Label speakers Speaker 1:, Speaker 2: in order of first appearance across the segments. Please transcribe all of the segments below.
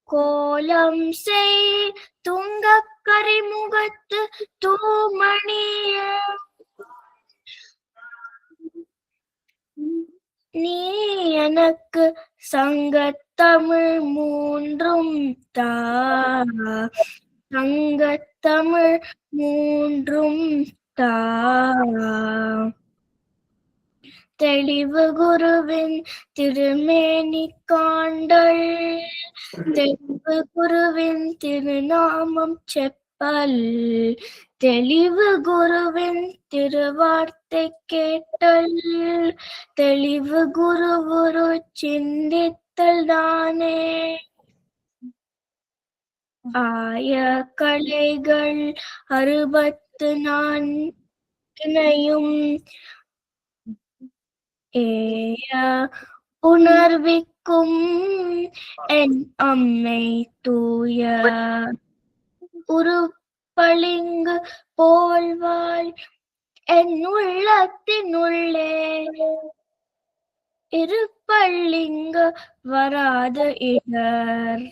Speaker 1: கோலம் செய் துங்கக் கரிமுகத்து தூமணிய நீ எனக்கு சங்கத்தமிழ் மூன்றும் தா, சங்கத்தமிழ் மூன்றும் தா. தெளிவு குருவின் திருமேனி காண்டல், தெளிவு குருவின் திருநாமம் செப்பல், தெளிவு குருவின் திருவார்த்தை கேட்டல், தெளிவு குருவுரு சிந்தித்தல் தானே. ஆய கலைகள் 64 ஏய உணர்விக்கும் என் அம்மை தூய உருப்பளிங்கு போல்வாள் என் உள்ளத்தினுள்ளே இருப்பள்ளிங்கு வராத இடர்.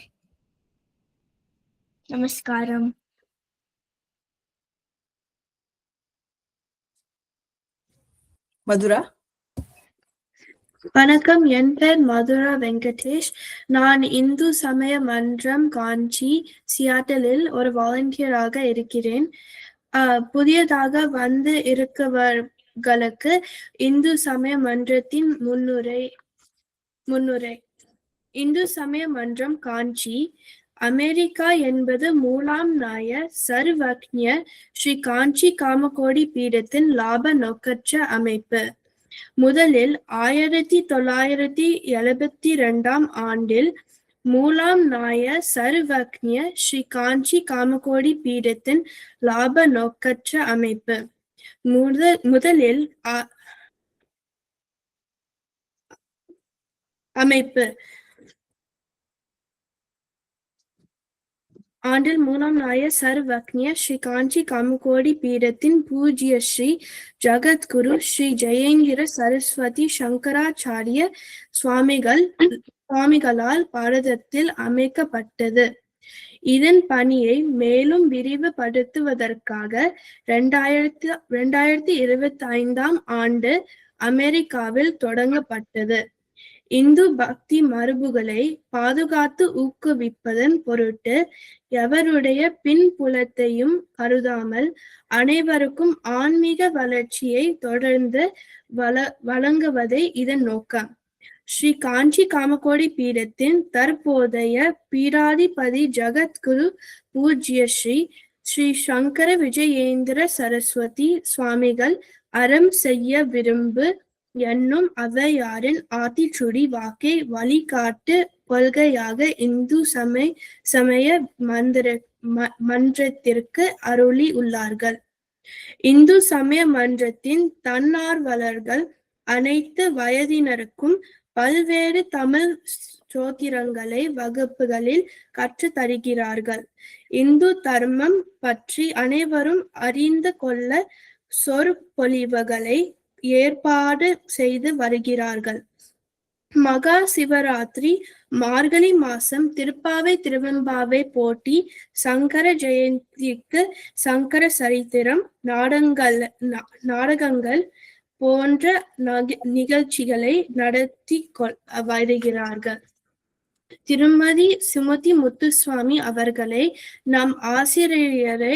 Speaker 1: நமஸ்காரம்.
Speaker 2: மதுரா.
Speaker 3: வணக்கம், என் பெயர் மதுரா வெங்கடேஷ். நான் இந்து சமய மன்றம் காஞ்சி சியாட்டலில் ஒரு வாலண்டியராக இருக்கிறேன். புதியதாக வந்து இருக்கவர்களுக்கு இந்து சமய மன்றத்தின் முன்னுரை. இந்து சமய மன்றம் காஞ்சி அமெரிக்கா என்பது மூலாம் நாய சர்வக்ஞ ஸ்ரீ காஞ்சி காமகோடி பீடத்தின் லாப நோக்கற்ற அமைப்பு. முதலில் 1972 ஆண்டில் மூலாம் நாய சர்வக்ஞ ஸ்ரீ காஞ்சி காமகோடி பீடத்தின் லாப நோக்கற்ற அமைப்பு ஆண்டில் மூலாம் நாய சர்வக்ஞ ஸ்ரீ காஞ்சி காமகோடி பீடத்தின் பூஜ்ய ஸ்ரீ ஜகத்குரு ஸ்ரீ ஜெயேந்திர சரஸ்வதி சங்கராச்சாரிய சுவாமிகளால் பாரதத்தில் அமைக்கப்பட்டது. இதன் பணியை மேலும் விரிவுபடுத்துவதற்காக 2025 ஆண்டு அமெரிக்காவில் தொடங்கப்பட்டது. இந்து பக்தி மரபுகளை பாதுகாத்து ஊக்குவிப்பதன் பொருட்டு எவருடைய பின்புலத்தையும் கருதாமல் அனைவருக்கும் ஆன்மீக வளர்ச்சியை தொடர்ந்து வழங்குவதே இதன் நோக்கம். ஸ்ரீ காஞ்சி காமகோடி பீடத்தின் தற்போதைய பீடாதிபதி ஜகத்குரு பூஜ்ய ஸ்ரீ ஸ்ரீ சங்கர விஜயேந்திர சரஸ்வதி சுவாமிகள் அறம் செய்ய விரும்பு என்னும் ஔவையாரின் ஆத்திச்சுடி வாக்கை வழிகாட்டு கொள்கையாக இந்து சமய மன்றத்திற்கு அருளி உள்ளார்கள். இந்து சமய மன்றத்தின் தன்னார்வலர்கள் அனைத்து வயதினருக்கும் பல்வேறு தமிழ் ஸ்தோத்திரங்களை வகுப்புகளில் கற்று தருகிறார்கள். இந்து தர்மம் பற்றி அனைவரும் அறிந்து கொள்ள சொற்பொழிவுகளை ஏற்பாடு செய்து வருகிறார்கள். மகா சிவராத்திரி, மார்கழி மாசம் திருப்பாவை திருவெம்பாவை போட்டி, சங்கர ஜெயந்திக்கு சங்கர சரித்திரம் நாடகங்கள் போன்ற நிகழ்ச்சிகளை நடத்தி வருகிறார்கள். திருமதி சுமதி முத்துசுவாமி அவர்களை நம் ஆசிரியரை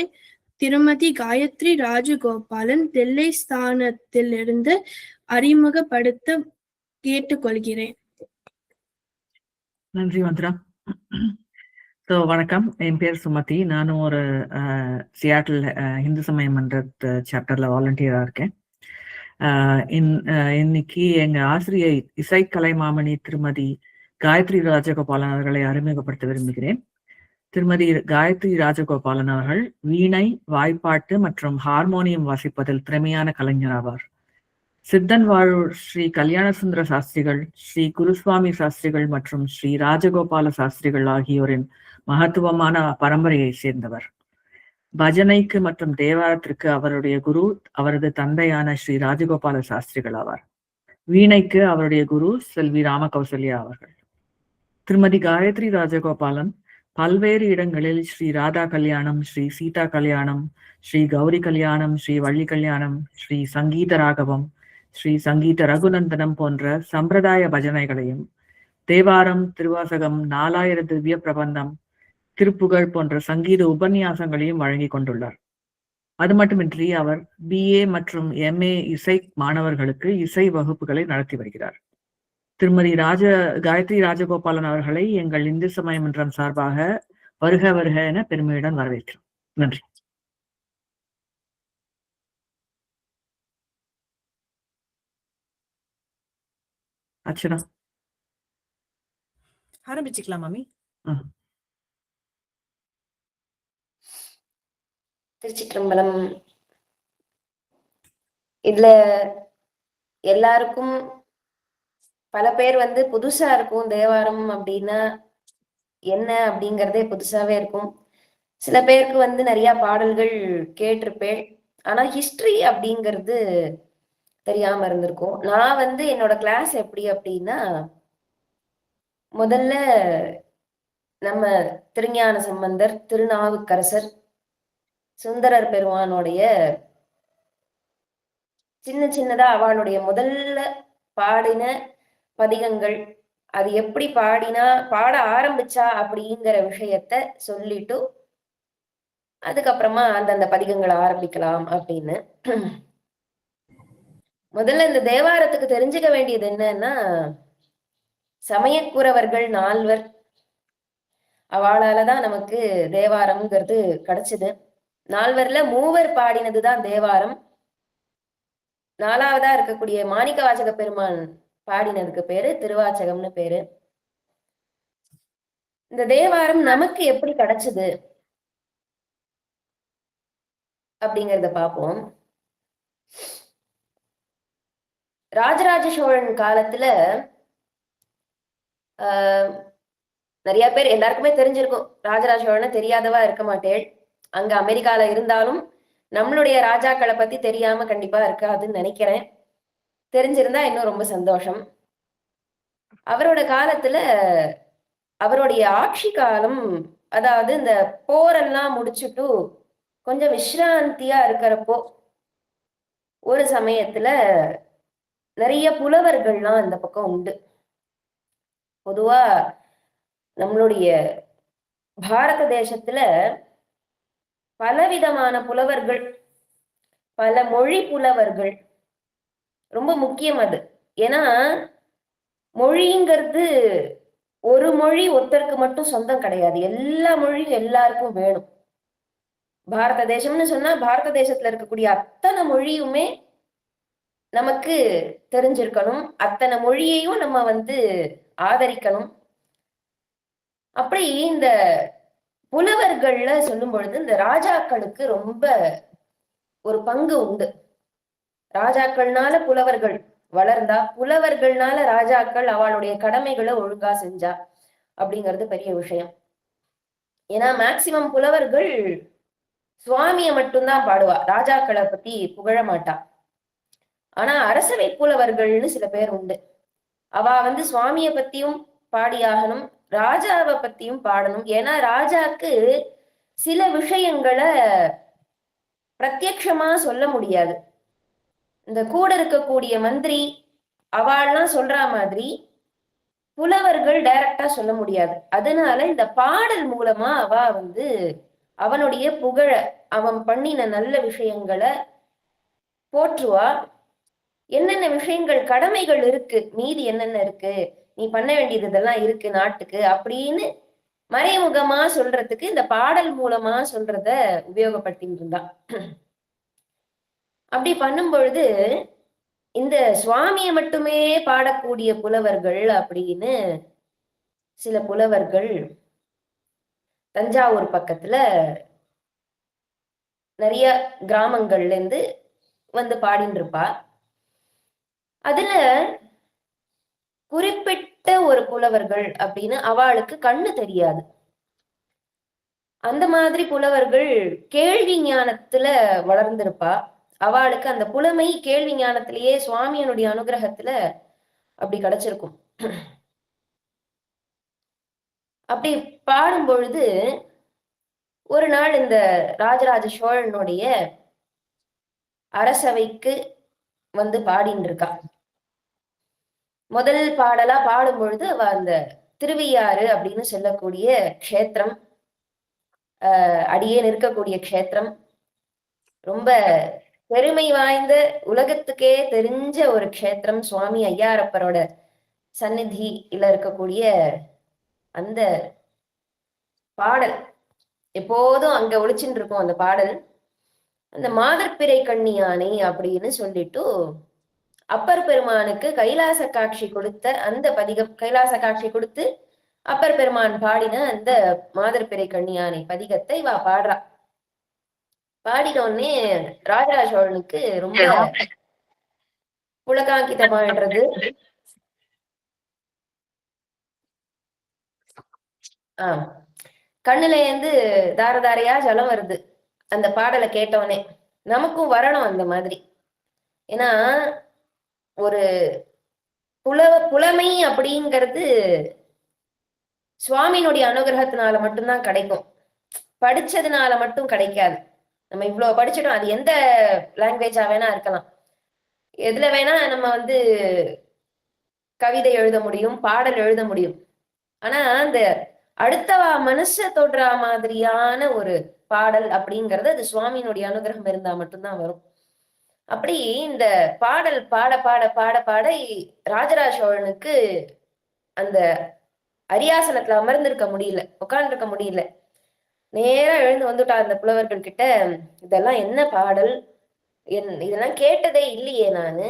Speaker 3: திருமதி காயத்ரி ராஜகோபாலன் தில்லை ஸ்தானத்திலிருந்து அறிமுகப்படுத்த கேட்டுக்கொள்கிறேன்.
Speaker 4: நன்றி மதுரா. வணக்கம், என் பேர் சுமதி. நானும் ஒரு சியாட்டில் இந்து சமய மன்றத்து சாப்டர்ல வாலண்டியரா இருக்கேன். இன்னைக்கு எங்க ஆசிரியை இசைக்கலை மாமணி திருமதி காயத்ரி ராஜகோபாலன் அவர்களை அறிமுகப்படுத்த விரும்புகிறேன். திருமதி காயத்ரி ராஜகோபாலன் அவர்கள் வீணை, வாய்ப்பாட்டு மற்றும் ஹார்மோனியம் வாசிப்பதில் திறமையான கலைஞர் ஆவார். சித்தன் வாழூர் ஸ்ரீ கல்யாண சுந்தர சாஸ்திரிகள், ஸ்ரீ குருசுவாமி சாஸ்திரிகள் மற்றும் ஸ்ரீ ராஜகோபால சாஸ்திரிகள் ஆகியோரின் மகத்துவமான பரம்பரையை சேர்ந்தவர். பஜனைக்கு மற்றும் தேவாரத்திற்கு அவருடைய குரு அவரது தந்தையான ஸ்ரீ ராஜகோபால சாஸ்திரிகள் ஆவார். வீணைக்கு அவருடைய குரு செல்வி ராமகௌசல்யா அவர்கள். திருமதி காயத்ரி ராஜகோபாலன் பல்வேறு இடங்களில் ஸ்ரீ ராதா கல்யாணம், ஸ்ரீ சீதா கல்யாணம், ஸ்ரீ கௌரி கல்யாணம், ஸ்ரீ வள்ளி கல்யாணம், ஸ்ரீ சங்கீத ராகவம், ஸ்ரீ சங்கீத ரகுநந்தனம் போன்ற சம்பிரதாய பஜனைகளையும், தேவாரம், திருவாசகம், 4000 திவ்ய பிரபந்தம், திருப்புகழ் போன்ற சங்கீத உபன்யாசங்களையும் வழங்கி கொண்டுள்ளார். அது மட்டுமின்றி அவர் BA மற்றும் MA இசை மாணவர்களுக்கு இசை வகுப்புகளை நடத்தி வருகிறார். திருமதி காயத்ரி ராஜகோபாலன் அவர்களை எங்கள் இந்து சமய மன்றம் சார்பாக வருக வருக என பெருமையுடன் வரவேற்கிறோம். நன்றி. அர்ச்சனா
Speaker 2: ஆரம்பிச்சுக்கலாம் மாமி.
Speaker 5: திருச்சிற்றம்பலம். இதுல எல்லாருக்கும் பல பேர் புதுசா இருக்கும். தேவாரம் அப்படின்னா என்ன அப்படிங்கறதே புதுசாவே இருக்கும். சில பேருக்கு நிறைய பாடல்கள் கேட்டிருப்பேன், ஆனா ஹிஸ்டரி அப்படிங்கிறது தெரியாம இருந்திருக்கும். நான் என்னோட கிளாஸ் எப்படி அப்படின்னா, முதல்ல நம்ம திருஞான சம்பந்தர், திருநாவுக்கரசர், சுந்தரர் பெருமானுடைய சின்னதா அவளுடைய முதல்ல பாடின பதிகங்கள், அது எப்படி பாட ஆரம்பிச்சா அப்படிங்கிற விஷயத்த சொல்லிட்டு அதுக்கப்புறமா அந்தந்த பதிகங்களை ஆரம்பிக்கலாம் அப்படின்னு. முதல்ல இந்த தேவாரத்துக்கு தெரிஞ்சுக்க வேண்டியது என்னன்னா, சமயக்குறவர்கள் 4 அவளாலதான் நமக்கு தேவாரம்ங்கிறது கிடைச்சது. 4 மூவர் பாடினதுதான் தேவாரம். 4வதா இருக்கக்கூடிய மாணிக்க வாசக பெருமான் பாடினதுக்கு பேரு திருவாச்சகம்னு பேரு. இந்த தேவாரம் நமக்கு எப்படி கிடைச்சது அப்படிங்கிறத பார்ப்போம். ராஜராஜ சோழன் காலத்துல நிறைய பேர், எல்லாருக்குமே தெரிஞ்சிருக்கும், ராஜராஜ சோழனை தெரியாதவா இருக்க மாட்டேன். அங்க அமெரிக்கால இருந்தாலும் நம்மளுடைய ராஜாக்களை பத்தி தெரியாம கண்டிப்பா இருக்காதுன்னு நினைக்கிறேன். தெரிஞ்சிருந்தா இன்னும் ரொம்ப சந்தோஷம். அவரோட காலத்துல அவருடைய ஆட்சி காலம், அதாவது இந்த போரெல்லாம் முடிச்சுட்டு கொஞ்சம் விஸ்ராந்தியா இருக்கிறப்போ ஒரு சமயத்துல நிறைய புலவர்கள்லாம் இந்த பக்கம் உண்டு. பொதுவா நம்மளுடைய பாரத தேசத்துல பலவிதமான புலவர்கள், பல மொழி புலவர்கள் ரொம்ப முக்கியம். அது ஏன்னா மொழிங்கிறது ஒரு மொழி ஒருத்தருக்கு மட்டும் சொந்தம் கிடையாது. எல்லா மொழியும் எல்லாருக்கும் வேணும். பாரத தேசம்னு சொன்னா பாரத தேசத்துல இருக்கக்கூடிய அத்தனை மொழியுமே நமக்கு தெரிஞ்சிருக்கணும். அத்தனை மொழியையும் நம்ம ஆதரிக்கணும். அப்படி இந்த புலவர்கள்ல சொல்லும் பொழுது இந்த ராஜாக்களுக்கு ரொம்ப ஒரு பங்கு உண்டு. ராஜாக்கள்னால புலவர்கள் வளர்ந்தா, புலவர்கள்னால ராஜாக்கள் அவளுடைய கடமைகளை ஒழுங்கா செஞ்சா அப்படிங்கிறது பெரிய விஷயம். ஏன்னா மேக்சிமம் புலவர்கள் சுவாமியை மட்டும்தான் பாடுவா, ராஜாக்களை பத்தி புகழ மாட்டா. ஆனா அரசவை புலவர்கள்னு சில பேர் உண்டு. அவ சுவாமியை பத்தியும் பாடியாகணும், ராஜாவை பத்தியும் பாடணும். ஏன்னா ராஜாக்கு சில விஷயங்களை பிரத்யக்ஷமா சொல்ல முடியாது. இந்த கூட இருக்கக்கூடிய மந்திரி அவள்லாம் சொல்ற மாதிரி புலவர்கள் டைரக்டா சொல்ல முடியாது. அதனால இந்த பாடல் மூலமா அவ அவனுடைய புகழ, அவன் பண்ணின நல்ல விஷயங்களை போற்றுவா. என்னென்ன விஷயங்கள் கடமைகள் இருக்கு, மீதி என்னென்ன இருக்கு, நீ பண்ண வேண்டியது இதெல்லாம் இருக்கு நாட்டுக்கு அப்படின்னு மறைமுகமா சொல்றதுக்கு இந்த பாடல் மூலமா சொல்றத உபயோகப்படுத்திட்டு இருந்தான். அப்படி பண்ணும் பொழுது இந்த சுவாமியை மட்டுமே பாடக்கூடிய புலவர்கள் அப்படின்னு சில புலவர்கள் தஞ்சாவூர் பக்கத்துல நிறைய கிராமங்கள்ல இருந்து பாடின்னு இருப்பா. அதுல குறிப்பிட்ட ஒரு புலவர்கள் அப்படின்னு அவளுக்கு கண்ணு தெரியாது. அந்த மாதிரி புலவர்கள் கேள்வி ஞானத்துல வளர்ந்திருப்பா. அவளுக்கு அந்த புலமை கேள்வி ஞானத்திலேயே சுவாமியனுடைய அனுகிரகத்துல அப்படி கிடைச்சிருக்கும். அப்படி பாடும் பொழுது ஒரு நாள் இந்த ராஜராஜ சோழனுடைய அரசவைக்கு வந்து பாடின்னு இருக்கா. முதல் பாடலா பாடும் பொழுது அவ அந்த திருவையாறு அப்படின்னு சொல்லக்கூடிய க்ஷேத்திரம், அடியே நிற்கக்கூடிய க்ஷேத்திரம், ரொம்ப பெருமை வாய்ந்த உலகத்துக்கே தெரிஞ்ச ஒரு க்ஷேத்திரம், சுவாமி ஐயாரப்பரோட சந்நிதியில இருக்கக்கூடிய அந்த பாடல் எப்போதும் அங்க ஒழிச்சுட்டு இருக்கும். அந்த பாடல் அந்த மாதர்பிறை கண்ணியானை அப்படின்னு சொல்லிட்டு அப்பர் பெருமானுக்கு கைலாச காட்சி கொடுத்த அந்த பதிகம், கைலாச காட்சி கொடுத்து அப்பர் பெருமான் பாடின அந்த மாதர்பிறை கண்ணியானை பதிகத்தை இவ பாடுறா. பாடினோடனே ராஜராஜ சோழனுக்கு ரொம்ப புலகாங்கிதமாயிடுறது. கண்ணுல இருந்து தார தாரையா ஜலம் வருது அந்த பாடலை கேட்டோடனே. நமக்கும் வரணும் அந்த மாதிரி. ஏன்னா ஒரு புலமை அப்படிங்கிறது சுவாமியினுடைய அனுகிரகத்தினால மட்டும்தான் கிடைக்கும், படிச்சதுனால மட்டும் கிடைக்காது. நம்ம இவ்வளவு படிச்சிட்டோம், அது எந்த லாங்குவேஜா வேணா இருக்கலாம், எதுல வேணா நம்ம வந்து கவிதை எழுத முடியும், பாடல் எழுத முடியும். ஆனா அந்த அடுத்தவா மனச தொடுற மாதிரியான ஒரு பாடல் அப்படிங்கிறது அது சுவாமியினுடைய அனுகிரகம் இருந்தா மட்டும்தான் வரும். அப்படி இந்த பாடல் பாட பாட பாட பாட ராஜராஜ சோழனுக்கு அந்த அரியாசனத்துல அமர்ந்திருக்க முடியல, உட்கார்ந்துருக்க முடியல. நேரா எழுந்து வந்துட்டா அந்த புலவர்கள் கிட்ட. இதெல்லாம் என்ன பாடல், இதெல்லாம் கேட்டதே இல்லையே நானு,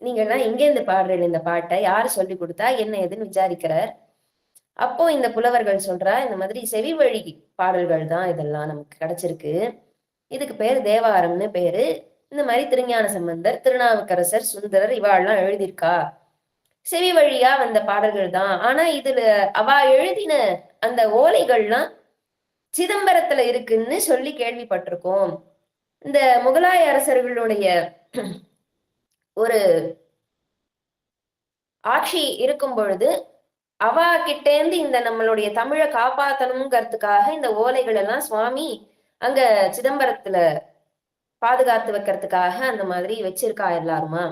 Speaker 5: நீங்க எல்லாம் எங்கேருந்து பாடுறீங்க, இந்த பாட்டை யாரு சொல்லி கொடுத்தா, என்ன ஏதுன்னு விசாரிக்கிறார். அப்போ இந்த புலவர்கள் சொல்றா, இந்த மாதிரி செவி வழி பாடல்கள் தான் இதெல்லாம் நமக்கு கிடைச்சிருக்கு, இதுக்கு பேர் தேவாரம்னு பேரு. இந்த மாதிரி திருஞான சம்பந்தர், திருநாவுக்கரசர், சுந்தரர் இவாள்லாம் எழுதியிருக்கா, செவி வழியா வந்த பாடல்கள் தான். ஆனா இதுல அவ எழுதின அந்த ஓலைகள்லாம் சிதம்பரத்துல இருக்குன்னு சொல்லி கேள்விப்பட்டிருக்கோம். இந்த முகலாய அரசர்களுடைய ஒரு ஆட்சி இருக்கும் பொழுது அவ கிட்டேந்து இந்த நம்மளுடைய தமிழை காப்பாத்தணுங்கிறதுக்காக இந்த ஓலைகள் எல்லாம் சுவாமி அங்க சிதம்பரத்துல பாதுகாத்து வைக்கிறதுக்காக அந்த மாதிரி வச்சிருக்கா எல்லாருமா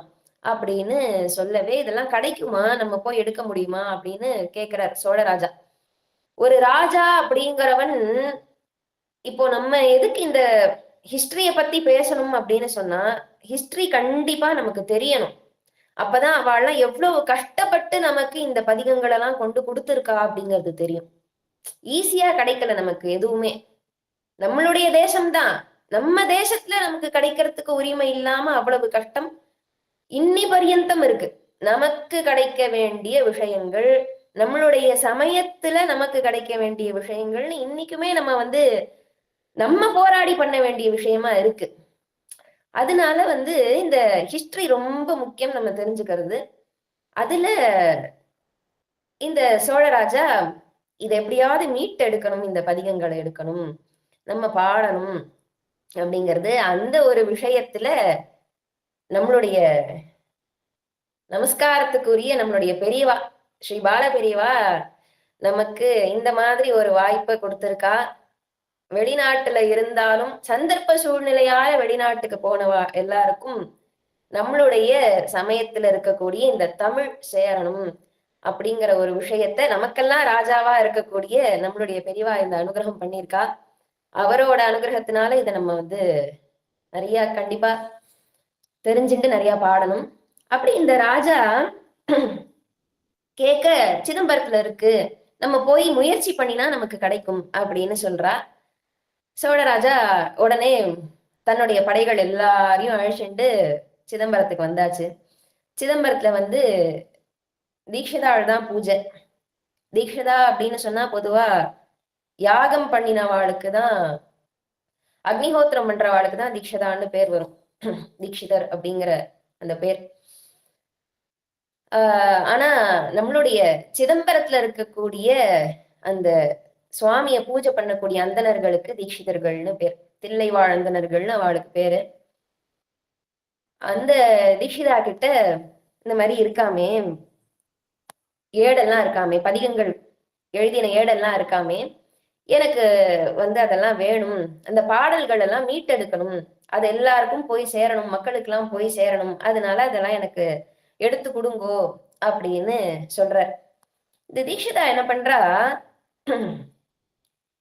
Speaker 5: அப்படின்னு சொல்லவே, இதெல்லாம் கிடைக்குமா, நம்ம போய் எடுக்க முடியுமா அப்படின்னு கேக்குறார் சோழராஜா. ஒரு ராஜா அப்படிங்கிறவன் இப்போ நம்ம எதுக்கு இந்த ஹிஸ்டரிய பத்தி பேசணும் அப்படின்னு சொன்னா, ஹிஸ்டரி கண்டிப்பா நமக்கு தெரியணும். அப்பதான் அவள்லாம் எவ்வளவு கஷ்டப்பட்டு நமக்கு இந்த பதிகங்கள் எல்லாம் கொண்டு கொடுத்துருக்கா அப்படிங்கிறது தெரியும். ஈஸியா கிடைக்கல நமக்கு எதுவுமே. நம்மளுடைய தேசம்தான், நம்ம தேசத்துல நமக்கு கிடைக்கிறதுக்கு உரிமை இல்லாம அவ்வளவு கஷ்டம் இன்னி பரியந்தம் இருக்கு. நமக்கு கிடைக்க வேண்டிய விஷயங்கள், நம்மளுடைய சமயத்துல நமக்கு கிடைக்க வேண்டிய விஷயங்கள்னு இன்னைக்குமே நம்ம வந்து நம்ம போராடி பண்ண வேண்டிய விஷயமா இருக்கு. அதனால வந்து இந்த ஹிஸ்டரி ரொம்ப முக்கியம் நம்ம தெரிஞ்சுக்கிறது. அதுல இந்த சோழராஜா இதை எப்படியாவது மீட்டு எடுக்கணும், இந்த பதிகங்களை எடுக்கணும், நம்ம பாடணும் அப்படிங்கிறது அந்த ஒரு விஷயத்துல நம்மளுடைய நமஸ்காரத்துக்குரிய நம்மளுடைய பெரியவா ஸ்ரீ பால பெரியவா நமக்கு இந்த மாதிரி ஒரு வாய்ப்பை கொடுத்திருக்கா. வெளிநாட்டுல இருந்தாலும் சந்தர்ப்ப சூழ்நிலையால வெளிநாட்டுக்கு போனவா எல்லாருக்கும் நம்மளுடைய சமயத்துல இருக்கக்கூடிய இந்த தமிழ் சேரணும் அப்படிங்கிற ஒரு விஷயத்த நமக்கெல்லாம் ராஜாவா இருக்கக்கூடிய நம்மளுடைய பெரியவா இந்த அனுகிரகம் பண்ணியிருக்கா. அவரோட அனுகிரகத்தினால இதை நம்ம வந்து நிறைய கண்டிப்பா தெரிஞ்சுட்டு நிறைய பாடணும். அப்படி இந்த ராஜா கேட்க சிதம்பரத்துல இருக்கு, நம்ம போய் முயற்சி பண்ணினா நமக்கு கிடைக்கும் அப்படின்னு சொல்றா. சோழராஜா உடனே தன்னுடைய படைகள் எல்லாரையும் அழைச்சிட்டு சிதம்பரத்துக்கு வந்தாச்சு. சிதம்பரத்துல வந்து தீட்சிதாள் தான் பூஜை. தீட்சிதா அப்படின்னு சொன்னா பொதுவா யாகம் பண்ணினவாளுக்கு தான், அக்னிஹோத்திரம் பண்றவாளுக்கு தான் தீட்சிதான்னு பேர் வரும். தீட்சிதர் அப்படிங்கிற அந்த பேர். ஆனா நம்மளுடைய சிதம்பரத்துல இருக்கக்கூடிய அந்த சுவாமிய பூஜை பண்ணக்கூடிய அந்தணர்களுக்கு தீட்சிதர்கள்னு பேர், தில்லைவாழ் அந்தணர்கள்னு அவளுக்கு பேரு. அந்த தீட்சிதா கிட்ட இந்த மாதிரி இருக்காமே, ஏடெல்லாம் இருக்காமே, பதிகங்கள் எழுதின ஏடெல்லாம் இருக்காமே, எனக்கு வந்து அதெல்லாம் வேணும், அந்த பாடல்கள் எல்லாம் மீட்டெடுக்கணும், அது எல்லாருக்கும் போய் சேரணும், மக்களுக்கு எல்லாம் போய் சேரணும், அதனால அதெல்லாம் எனக்கு எடுத்து கொடுங்கோ அப்படின்னு சொல்றார். இந்த தீக்ஷிதா என்ன பண்றா,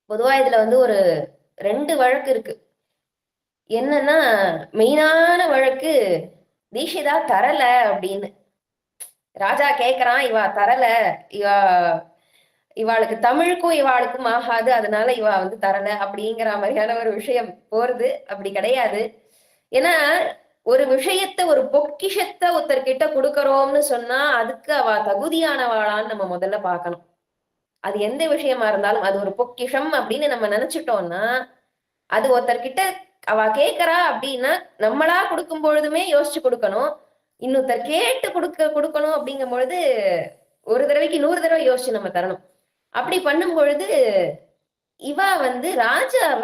Speaker 5: பொதுவா இதுல வந்து ஒரு 2 வழக்கு இருக்கு. என்னன்னா, மெயினான வழக்கு தீக்ஷிதா தரல அப்படின்னு. ராஜா கேக்குறான், இவா தரல, இவா இவாளுக்கு தமிழுக்கும் இவாளுக்கும் ஆகாது, அதனால இவா வந்து தரல அப்படிங்கிற மாதிரியான ஒரு விஷயம் போறது. அப்படி கிடையாது. ஏன்னா ஒரு விஷயத்த, ஒரு பொக்கிஷத்தை ஒருத்தர்கிட்ட கொடுக்கறோம்னு சொன்னா அதுக்கு அவ தகுதியானவாளான்னு நம்ம முதல்ல பார்க்கணும். அது எந்த விஷயமா இருந்தாலும் அது ஒரு பொக்கிஷம் அப்படின்னு நம்ம நினைச்சிட்டோம்னா, அது ஒருத்தர்கிட்ட அவ கேட்கறா அப்படின்னா நம்மளா கொடுக்கும் பொழுதுமே யோசிச்சு கொடுக்கணும். இன்னொருத்தர் கேட்டு கொடுக்கணும் அப்படிங்கும் பொழுது ஒரு தடவைக்கு 100 தடவை யோசிச்சு நம்ம தரணும். அப்படி பண்ணும் பொழுது இவ வந்து ராஜாவ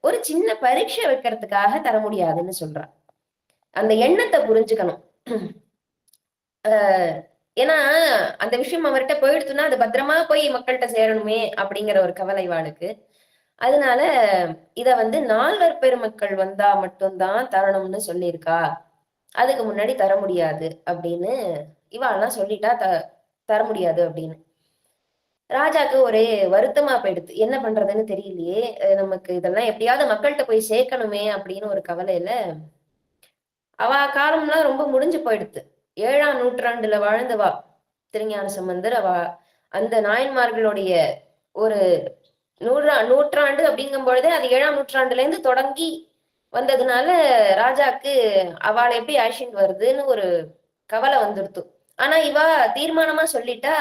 Speaker 5: ஒரு சின்ன பரீட்சை வைக்கிறதுக்காக தர முடியாதுன்னு சொல்றா. அந்த எண்ணத்தை புரிஞ்சுக்கணும். ஏன்னா அந்த விஷயம் அவர்கிட்ட போயிடுச்சுன்னா அது பத்திரமா போய் மக்கள்கிட்ட சேரணுமே அப்படிங்கிற ஒரு கவலை இவாளுக்கு. அதனால இத வந்து 4 பெருமக்கள் வந்தா மட்டும்தான் தரணும்னு சொல்லியிருக்கா, அதுக்கு முன்னாடி தர முடியாது அப்படின்னு இவாள்லாம் சொல்லிட்டா தர முடியாது அப்படின்னு. ராஜாக்கு ஒரே வருத்தமா போயிடுது. என்ன பண்றதுன்னு தெரியலையே, நமக்கு இதெல்லாம் எப்படியாவது மக்கள்கிட்ட போய் சேர்க்கணுமே அப்படின்னு ஒரு கவலையில, அவ காலம்லாம் ரொம்ப முடிஞ்சு போயிடுது. 7ஆம் நூற்றாண்டுல வாழ்ந்தவா திருஞான சம்பந்தர். அவ அந்த நாயன்மார்களுடைய ஒரு நூற்றாண்டு அப்படிங்கும் பொழுதே அது 7ஆம் நூற்றாண்டுல இருந்து தொடங்கி வந்ததுனால ராஜாக்கு அவளை எப்படி அழைச்சிட்டு வருதுன்னு ஒரு கவலை வந்துடுத்து. ஆனா இவ தீர்மானமா சொல்லிட்டா,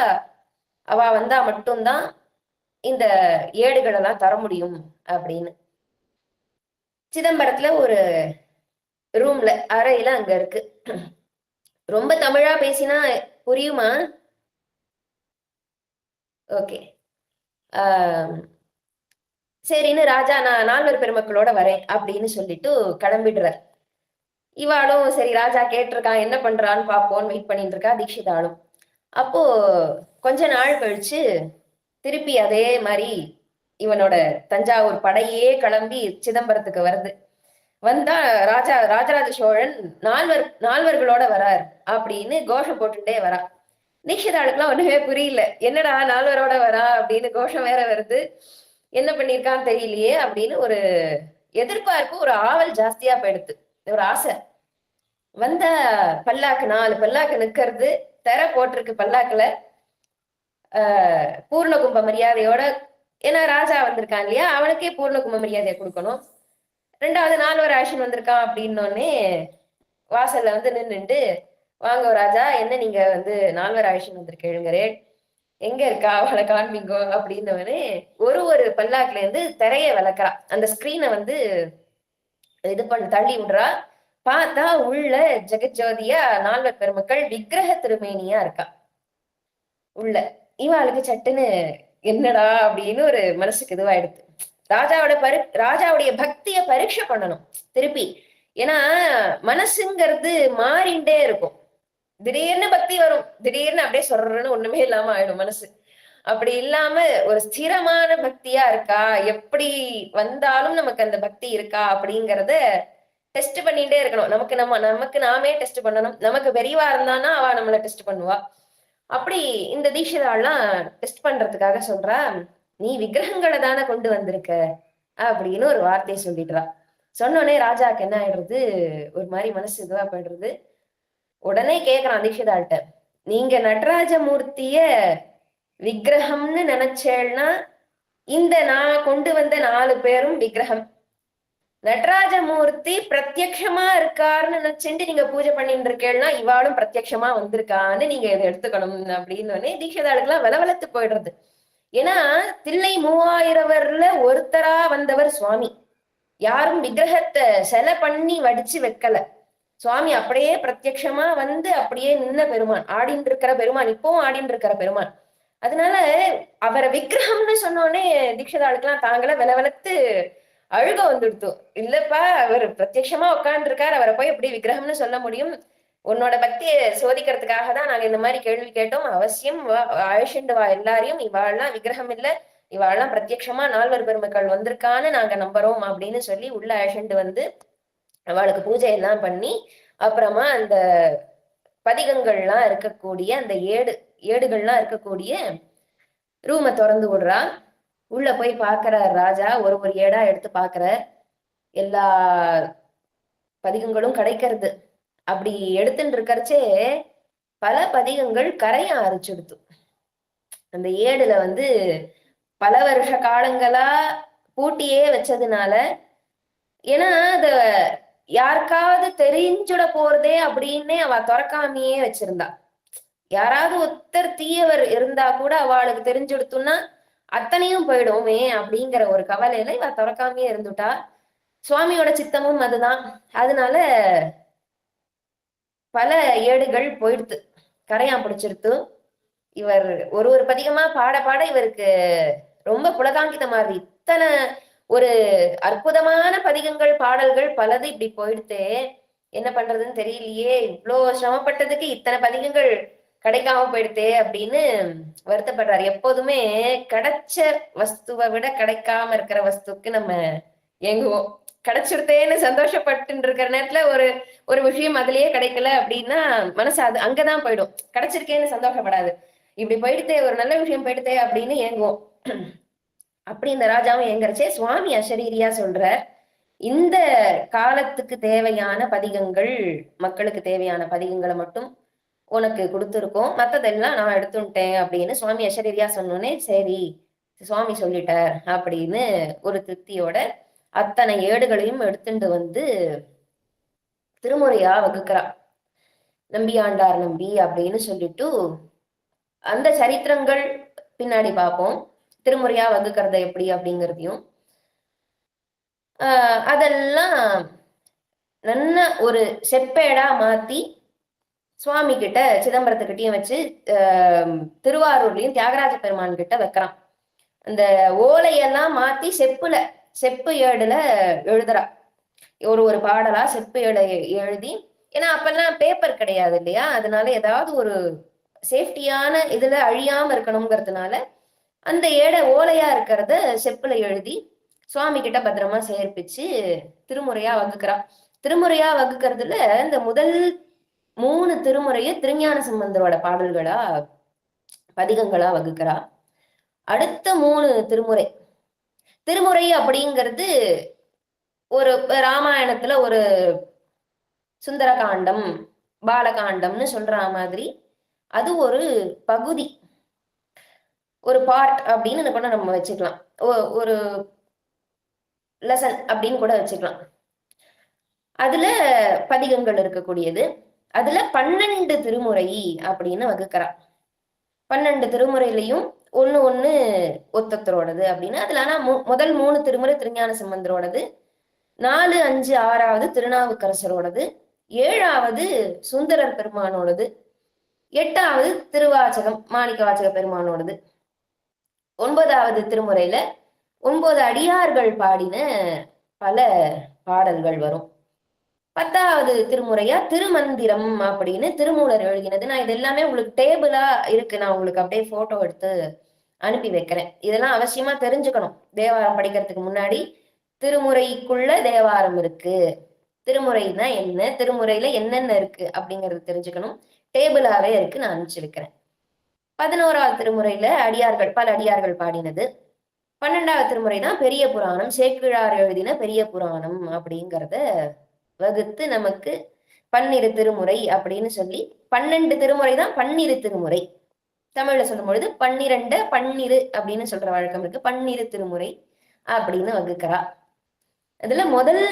Speaker 5: அவ வந்தா மட்டும்தான் இந்த ஏடுகள் எல்லாம் தர முடியும் அப்படின்னு. சிதம்பரத்துல ஒரு ரூம்ல, அறையில அங்க இருக்கு. ரொம்ப தமிழா பேசினா புரியுமா? ஓகே. சரின்னு ராஜா நான் 4 பெருமக்களோட வரேன் அப்படின்னு சொல்லிட்டு கிளம்பிடுறார். இவாளும் சரி ராஜா கேட்டிருக்கான் என்ன பண்றான்னு பாப்போன்னு வெயிட் பண்ணிட்டு இருக்கா தீக்ஷிதாளும். அப்போ கொஞ்ச நாள் கழிச்சு திருப்பி அதே மாதிரி இவனோட தஞ்சாவூர் படையே கிளம்பி சிதம்பரத்துக்கு வருது. வந்தா ராஜராஜ சோழன் நால்வர்களோட வரார் அப்படின்னு கோஷம் போட்டுட்டே வரா. தீக்ஷிதாளுக்குலாம் ஒண்ணுமே புரியல, என்னடா 4 வரா அப்படின்னு கோஷம் வேற வருது, என்ன பண்ணிருக்கான்னு தெரியலையே அப்படின்னு ஒரு எதிர்பார்ப்பு, ஒரு ஆவல் ஜாஸ்தியா போயிடுது, ஒரு ஆசை. வந்த பல்லாக்கு 4 பல்லாக்கு நிக்கிறது, திற போட்டிருக்கு பல்லாக்குல. பூர்ண கும்ப மரியாதையோட, ஏன்னா ராஜா வந்திருக்கான் இல்லையா, அவனுக்கே பூர்ண கும்ப மரியாதையை கொடுக்கணும். 2வது 4 ஆக்ஷன் வந்திருக்கான் அப்படின்னோடனே வாசல்ல வந்து நின்றுட்டு, வாங்க ராஜா, என்ன நீங்க வந்து 4 ஆக்ஷன் வந்திருக்கேளுங்கிறே, எங்க இருக்கா அவளை காண்பீங்கோ அப்படின்னவனே ஒரு பல்லாக்குல இருந்து திரைய விளக்குறா. அந்த ஸ்கிரீனை வந்து இது பண்ணி தள்ளி விடுறா. பார்த்தா உள்ள ஜெகஜோதியா 4 பெருமக்கள் விக்கிரக திருமேனியா இருக்கா உள்ள. இவாளுக்கு சட்டுன்னு என்னடா அப்படின்னு ஒரு மனசுக்கு இதுவாயிடுது. ராஜாவுடைய பக்திய பரீட்சை பண்ணணும் திருப்பி. ஏன்னா மனசுங்கிறது மாறிண்டே இருக்கும். திடீர்னு பக்தி வரும், திடீர்னு அப்படியே சொல்றன்னு ஒண்ணுமே இல்லாம ஆயிடும் மனசு. அப்படி இல்லாம ஒரு ஸ்திரமான பக்தியா இருக்கா, எப்படி வந்தாலும் நமக்கு அந்த பக்தி இருக்கா அப்படிங்கறத டெஸ்ட் பண்ணிட்டே இருக்கணும். நமக்கு நாமே டெஸ்ட் பண்ணணும். நமக்கு பெரியவா இருந்தானா அவ நம்மள டெஸ்ட் பண்ணுவா. அப்படி இந்த தீட்சிதாள்லாம் டெஸ்ட் பண்றதுக்காக சொல்றா, நீ விக்கிரகங்களை தானே கொண்டு வந்திருக்க அப்படின்னு ஒரு வார்த்தையை சொல்லிடுறா. சொன்னோடனே ராஜாக்கு என்ன ஆயிடுறது, ஒரு மாதிரி மனசு இதுவா போயிடுறது. உடனே கேக்குறான் தீட்சிதாள்கிட்ட, நீங்க நடராஜமூர்த்திய விக்கிரகம்னு நினைச்சேன்னா இந்த நான் கொண்டு வந்த 4 பேரும் விக்கிரகம். நடராஜமூர்த்தி பிரத்யக்ஷமா இருக்காருன்னு நினைச்சுட்டு நீங்க பூஜை பண்ணிட்டு இருக்கேன்னா இவாளும் பிரத்யக்ஷமா வந்திருக்கான்னு நீங்க இதை எடுத்துக்கணும் அப்படின்னு தீட்சிதாளுக்கெல்லாம் விலவலத்து போயிடுறது. ஏன்னா தில்லை 3000 ஒருத்தரா வந்தவர் சுவாமி. யாரும் விக்கிரகத்தை சிலை பண்ணி வடிச்சு வைக்கல. சுவாமி அப்படியே பிரத்யக்ஷமா வந்து அப்படியே நின்ன பெருமான், ஆடின்னு இருக்கிற பெருமான், இப்பவும் ஆடின்னு இருக்கிற பெருமான். அதனால அவரை விக்கிரகம்னு சொன்னோடனே தீட்சிதாளுக்கெல்லாம் தாங்கள விலவலத்து அழுக வந்துடுத்து. இல்லப்பா, அவர் பிரத்யட்சமா உட்கார்ந்து இருக்காரு, அவரை போய் எப்படி விக்கிரகம்னு சொல்ல முடியும்? உன்னோட பக்தியை சோதிக்கிறதுக்காக தான் நாங்க இந்த மாதிரி கேள்வி கேட்டோம். அவசியம் அழைச்சிண்டு வா எல்லாரையும், இவாள்லாம் விக்கிரகம் இல்ல, இவாள்லாம் பிரத்யட்சமா நால்வர் பெருமக்கள் வந்திருக்கான்னு நாங்க நம்புறோம் அப்படின்னு சொல்லி உள்ள அழைச்சிண்டு வந்து அவளுக்கு பூஜை எல்லாம் பண்ணி, அப்புறமா அந்த பதிகங்கள்லாம் இருக்கக்கூடிய அந்த ஏடுகள்லாம் இருக்கக்கூடிய ரூமை திறந்து விடுறா. உள்ள போய் பாக்குற ராஜா ஒரு ஏடா எடுத்து பாக்குற, எல்லா பதிகங்களும் கிடைக்கிறது. அப்படி எடுத்துட்டு இருக்கறச்சே பல பதிகங்கள் கரைய ஆரம்பிச்சுடுத்து. அந்த ஏடுல வந்து பல வருஷ காலங்களா பூட்டியே வச்சதுனால, ஏன்னா அத யாருக்காவது தெரிஞ்சுட போறதே அப்படின்னே அவ திறக்காமையே வச்சிருந்தா. யாராவது ஒருத்தர் தீயவர் இருந்தா கூட அவளுக்கு தெரிஞ்சுடுத்துன்னா அத்தனையும் போயிடுமே அப்படிங்கிற ஒரு கவலையில இவ திறக்காமையே இருந்துட்டா. சுவாமியோட சித்தமும் அதுதான். அதனால பல ஏடுகள் போயிடுத்து, கரையான் பிடிச்சிருத்து. இவர் ஒரு பதிகமா பாட பாட இவருக்கு ரொம்ப புலகாங்கிதமா இருக்கு. இத்தனை ஒரு அற்புதமான பதிகங்கள் பாடல்கள் பலது இப்படி போயிடுத்தே, என்ன பண்றதுன்னு தெரியலையே, இவ்வளோ சிரமப்பட்டதுக்கு இத்தனை பதிகங்கள் கிடைக்காம போயிடுத்தே அப்படின்னு வருத்தப்படுறாரு. எப்போதுமே கிடைச்ச வஸ்துவை விட கிடைக்காம இருக்கிற வஸ்துக்கு நம்ம ஏங்குவோம். கிடைச்சிருத்தேன்னு சந்தோஷப்பட்டு இருக்கிற நேரத்துல ஒரு விஷயம் அதுலயே கிடைக்கல அப்படின்னா மனசு அது அங்கதான் போயிடும். கிடைச்சிருக்கேன்னு சந்தோஷப்படாது. இப்படி போயிடுத்தே, ஒரு நல்ல விஷயம் போயிடுத்தே அப்படின்னு ஏங்குவோம். அப்படி இந்த ராஜாவும் ஏங்குறச்சே சுவாமி அசரீரியா சொல்ற, இந்த காலத்துக்கு தேவையான பதிகங்கள், மக்களுக்கு தேவையான பதிகங்களை மட்டும் உனக்கு கொடுத்துருக்கோம், மத்ததெல்லாம் நான் எடுத்துட்டேன் அப்படின்னு சுவாமி அசரீரியா சொன்னோன்னே சரி சுவாமி சொல்லிட்டார் அப்படின்னு ஒரு திருப்தியோட அத்தனை ஏடுகளையும் எடுத்துட்டு வந்து திருமுறையா வகுக்கிறா. நம்பியாண்டார் நம்பி அப்படின்னு சொல்லிட்டு அந்த சரித்திரங்கள் பின்னாடி பார்ப்போம். திருமுறையா வகுக்கிறத எப்படி அப்படிங்கிறதையும் அதெல்லாம் நல்ல ஒரு செப்பேடா மாத்தி சுவாமி கிட்ட சிதம்பரத்துக்கிட்டையும் வச்சு திருவாரூர்லயும் தியாகராஜ பெருமான் கிட்ட வைக்கிறான். அந்த ஓலையெல்லாம் மாத்தி செப்பு ஏடுல எழுதுறா. ஒரு பாடலா செப்பு ஏடு எழுதி, ஏன்னா அப்பெல்லாம் பேப்பர் கிடையாது இல்லையா, அதனால ஏதாவது ஒரு சேஃப்டியான இதுல அழியாம இருக்கணுங்கிறதுனால அந்த ஓலையா இருக்கிறத செப்புல எழுதி சுவாமி கிட்ட பத்திரமா சேர்ப்பிச்சு திருமுறையா வகுக்கிறா. திருமுறையா வகுக்கிறதுல இந்த முதல் 3 திருமுறைய திருஞான சம்பந்தரோட பாடல்களா பதிகங்களா வகுக்கிறா. அடுத்த 3 திருமுறை அப்படிங்கிறது ஒரு ராமாயணத்துல ஒரு சுந்தரகாண்டம், பாலகாண்டம்னு சொல்ற மாதிரி அது ஒரு பகுதி, ஒரு பார்ட் அப்படின்னு கூட நம்ம வச்சுக்கலாம், ஒரு லெசன் அப்படின்னு கூட வச்சுக்கலாம். அதுல பதிகங்கள் இருக்கக்கூடியது. அதுல 12 திருமுறை அப்படின்னு வகுக்கிறா. 12 திருமுறையிலையும் ஒண்ணு ஒத்தத்தரோடது அப்படின்னு. அதுல ஆனா முதல் 3 திருமுறை திருஞான சம்பந்தரோடது, 4, 5, 6வது திருநாவுக்கரசரோடது, 7வது சுந்தரர் பெருமானோடது, 8வது திருவாச்சகம் மாணிக்க வாச்சக பெருமானோடது, 9வது திருமுறையில 9 அடியார்கள் பாடின பல பாடல்கள் வரும். 10வது திருமுறையா திருமந்திரம் அப்படின்னு திருமூலர் எழுதினது. நான் இது எல்லாமே உங்களுக்கு டேபிளா இருக்கு, நான் உங்களுக்கு அப்படியே போட்டோ எடுத்து அனுப்பி வைக்கிறேன். இதெல்லாம் அவசியமா தெரிஞ்சுக்கணும். தேவாரம் படிக்கிறதுக்கு முன்னாடி திருமுறைக்குள்ள தேவாரம் இருக்கு, திருமுறைனா என்ன, திருமுறையில என்னென்ன இருக்கு அப்படிங்கறது தெரிஞ்சுக்கணும். டேபிளாவே இருக்கு, நான் அனுப்பிச்சு வைக்கிறேன். 11வது திருமுறையில பல அடியார்கள் பாடினது. 12வது திருமுறை தான் பெரிய புராணம், சேக்கிழார் எழுதின பெரிய புராணம் அப்படிங்கிறத வகுத்து நமக்கு 12 திருமுறை அப்படின்னு சொல்லி, 12 திருமுறை தான் 12 திருமுறை. தமிழ்ல சொல்லும் பொழுது 12 அப்படின்னு சொல்ற வழக்கம் இருக்கு. 12 திருமுறை அப்படின்னு வகுக்கிறா. அதுல முதல்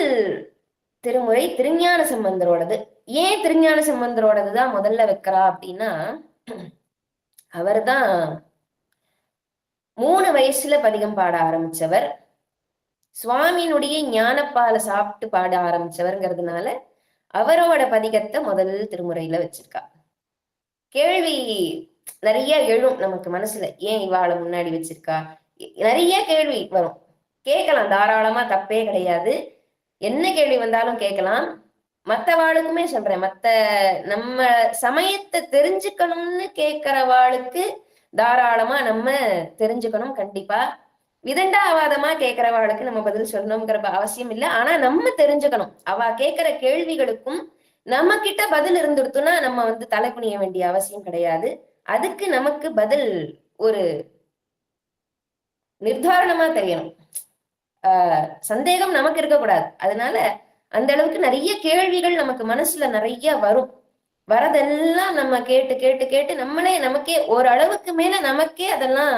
Speaker 5: திருமுறை திருஞான சம்பந்தரோடது. ஏன் திருஞான சம்பந்தரோடதுதான் முதல்ல வைக்கிறா அப்படின்னா, அவர்தான் 3 வயசுல பதிகம் பாட ஆரம்பிச்சவர், சுவாமியினுடைய ஞானப்பாலை சாப்பிட்டு பாட ஆரம்பிச்சவர்ங்கிறதுனால அவரோட பதிகத்தை முதல் திருமுறையில வச்சிருக்கா. கேள்வி நிறைய எழும் நமக்கு மனசுல, ஏன் இவாளை முன்னாடி வச்சிருக்கா, நிறைய கேள்வி வரும். கேட்கலாம், தாராளமா, தப்பே கிடையாது. என்ன கேள்வி வந்தாலும் கேட்கலாம். மத்தவாளுக்குமே சொல்றேன், நம்ம சமயத்தை தெரிஞ்சுக்கணும்னு கேட்கிறவாளுக்கு தாராளமா நம்ம தெரிஞ்சுக்கணும். கண்டிப்பா விதண்டாவாதமா கேட்கிறவாளுக்கு நம்ம பதில் சொல்லணுங்கிற அவசியம் இல்லை. ஆனா நம்ம தெரிஞ்சுக்கணும். அவ கேட்கிற கேள்விகளுக்கும் நம்ம கிட்ட பதில் இருந்துடுத்துனா நம்ம தலை குனிய வேண்டிய அவசியம் கிடையாது. அதுக்கு நமக்கு பதில் ஒரு நிர்தாரணமா தெரியணும். சந்தேகம் நமக்கு இருக்கக்கூடாது. அதனால அந்த அளவுக்கு நிறைய கேள்விகள் நமக்கு மனசுல நிறைய வரும். வரதெல்லாம் நம்ம கேட்டு கேட்டு கேட்டு நமக்கே ஓரளவுக்கு மேல நமக்கே அதெல்லாம்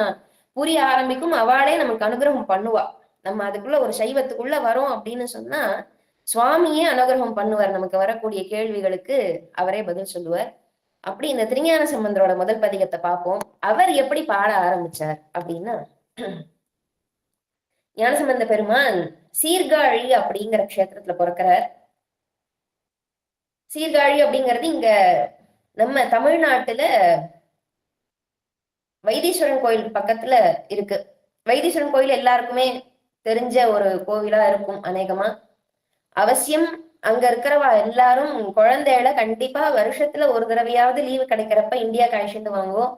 Speaker 5: புரிய ஆரம்பிக்கும். அவளே நமக்கு அனுகிரகம் பண்ணுவா. நம்ம அதுக்குள்ள ஒரு சைவத்துக்குள்ள வரோம் அப்படின்னு சொன்னா சுவாமியே அனுகிரகம் பண்ணுவார். நமக்கு வரக்கூடிய கேள்விகளுக்கு அவரே பதில் சொல்லுவார். அப்படி இந்த திருஞான சம்பந்தரோட முதல் பதிகத்தை பார்ப்போம். அவர் எப்படி பாட ஆரம்பிச்சார் அப்படின்னா, ஞானசம்பந்த பெருமான் சீர்காழி அப்படிங்கிற க்ஷேத்திரத்துல பிறக்கிறார். சீர்காழி அப்படிங்கிறது இங்க நம்ம தமிழ்நாட்டுல வைத்தீஸ்வரன் கோயிலுக்கு பக்கத்துல இருக்கு. வைத்தீஸ்வரன் கோயில் எல்லாருக்குமே தெரிஞ்ச ஒரு கோவிலா இருக்கும். அநேகமா அவசியம் அங்க இருக்கிறவா எல்லாரும் குழந்தைகளை கண்டிப்பா வருஷத்துல ஒரு தடவையாவது லீவு கிடைக்கிறப்ப இந்தியா கழிச்சுட்டு வாங்குவோம்.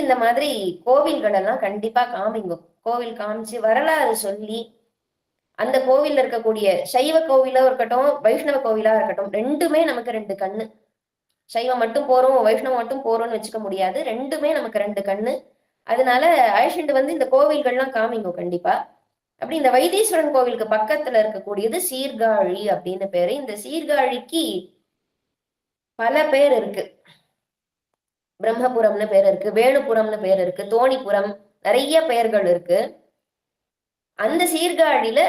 Speaker 5: இந்த மாதிரி கோவில்கள் எல்லாம் கண்டிப்பா காமிங்கும். கோவில் காமிச்சு வரலாறு சொல்லி அந்த கோவில்ல இருக்கக்கூடிய சைவ கோவிலா இருக்கட்டும், வைஷ்ணவ கோவிலா இருக்கட்டும், ரெண்டுமே நமக்கு ரெண்டு கண்ணு. சைவம் மட்டும் போறோம், வைஷ்ணவம் மட்டும் போறோம்னு வச்சுக்க முடியாது. ரெண்டுமே நமக்கு ரெண்டு கண்ணு. அதனால அழைச்சிட்டு இந்த கோவில்கள்லாம் காமிங்கும் கண்டிப்பா. அப்படி இந்த வைத்தீஸ்வரன் கோவிலுக்கு பக்கத்துல இருக்கக்கூடியது சீர்காழி அப்படின்னு பேரு. இந்த சீர்காழிக்கு பல பேர் இருக்கு. பிரம்மபுரம்னு பேர் இருக்கு, வேணுபுரம்னு பேர் இருக்கு, தோணிபுரம், நிறைய பெயர்கள் இருக்கு. அந்த சீர்காழியில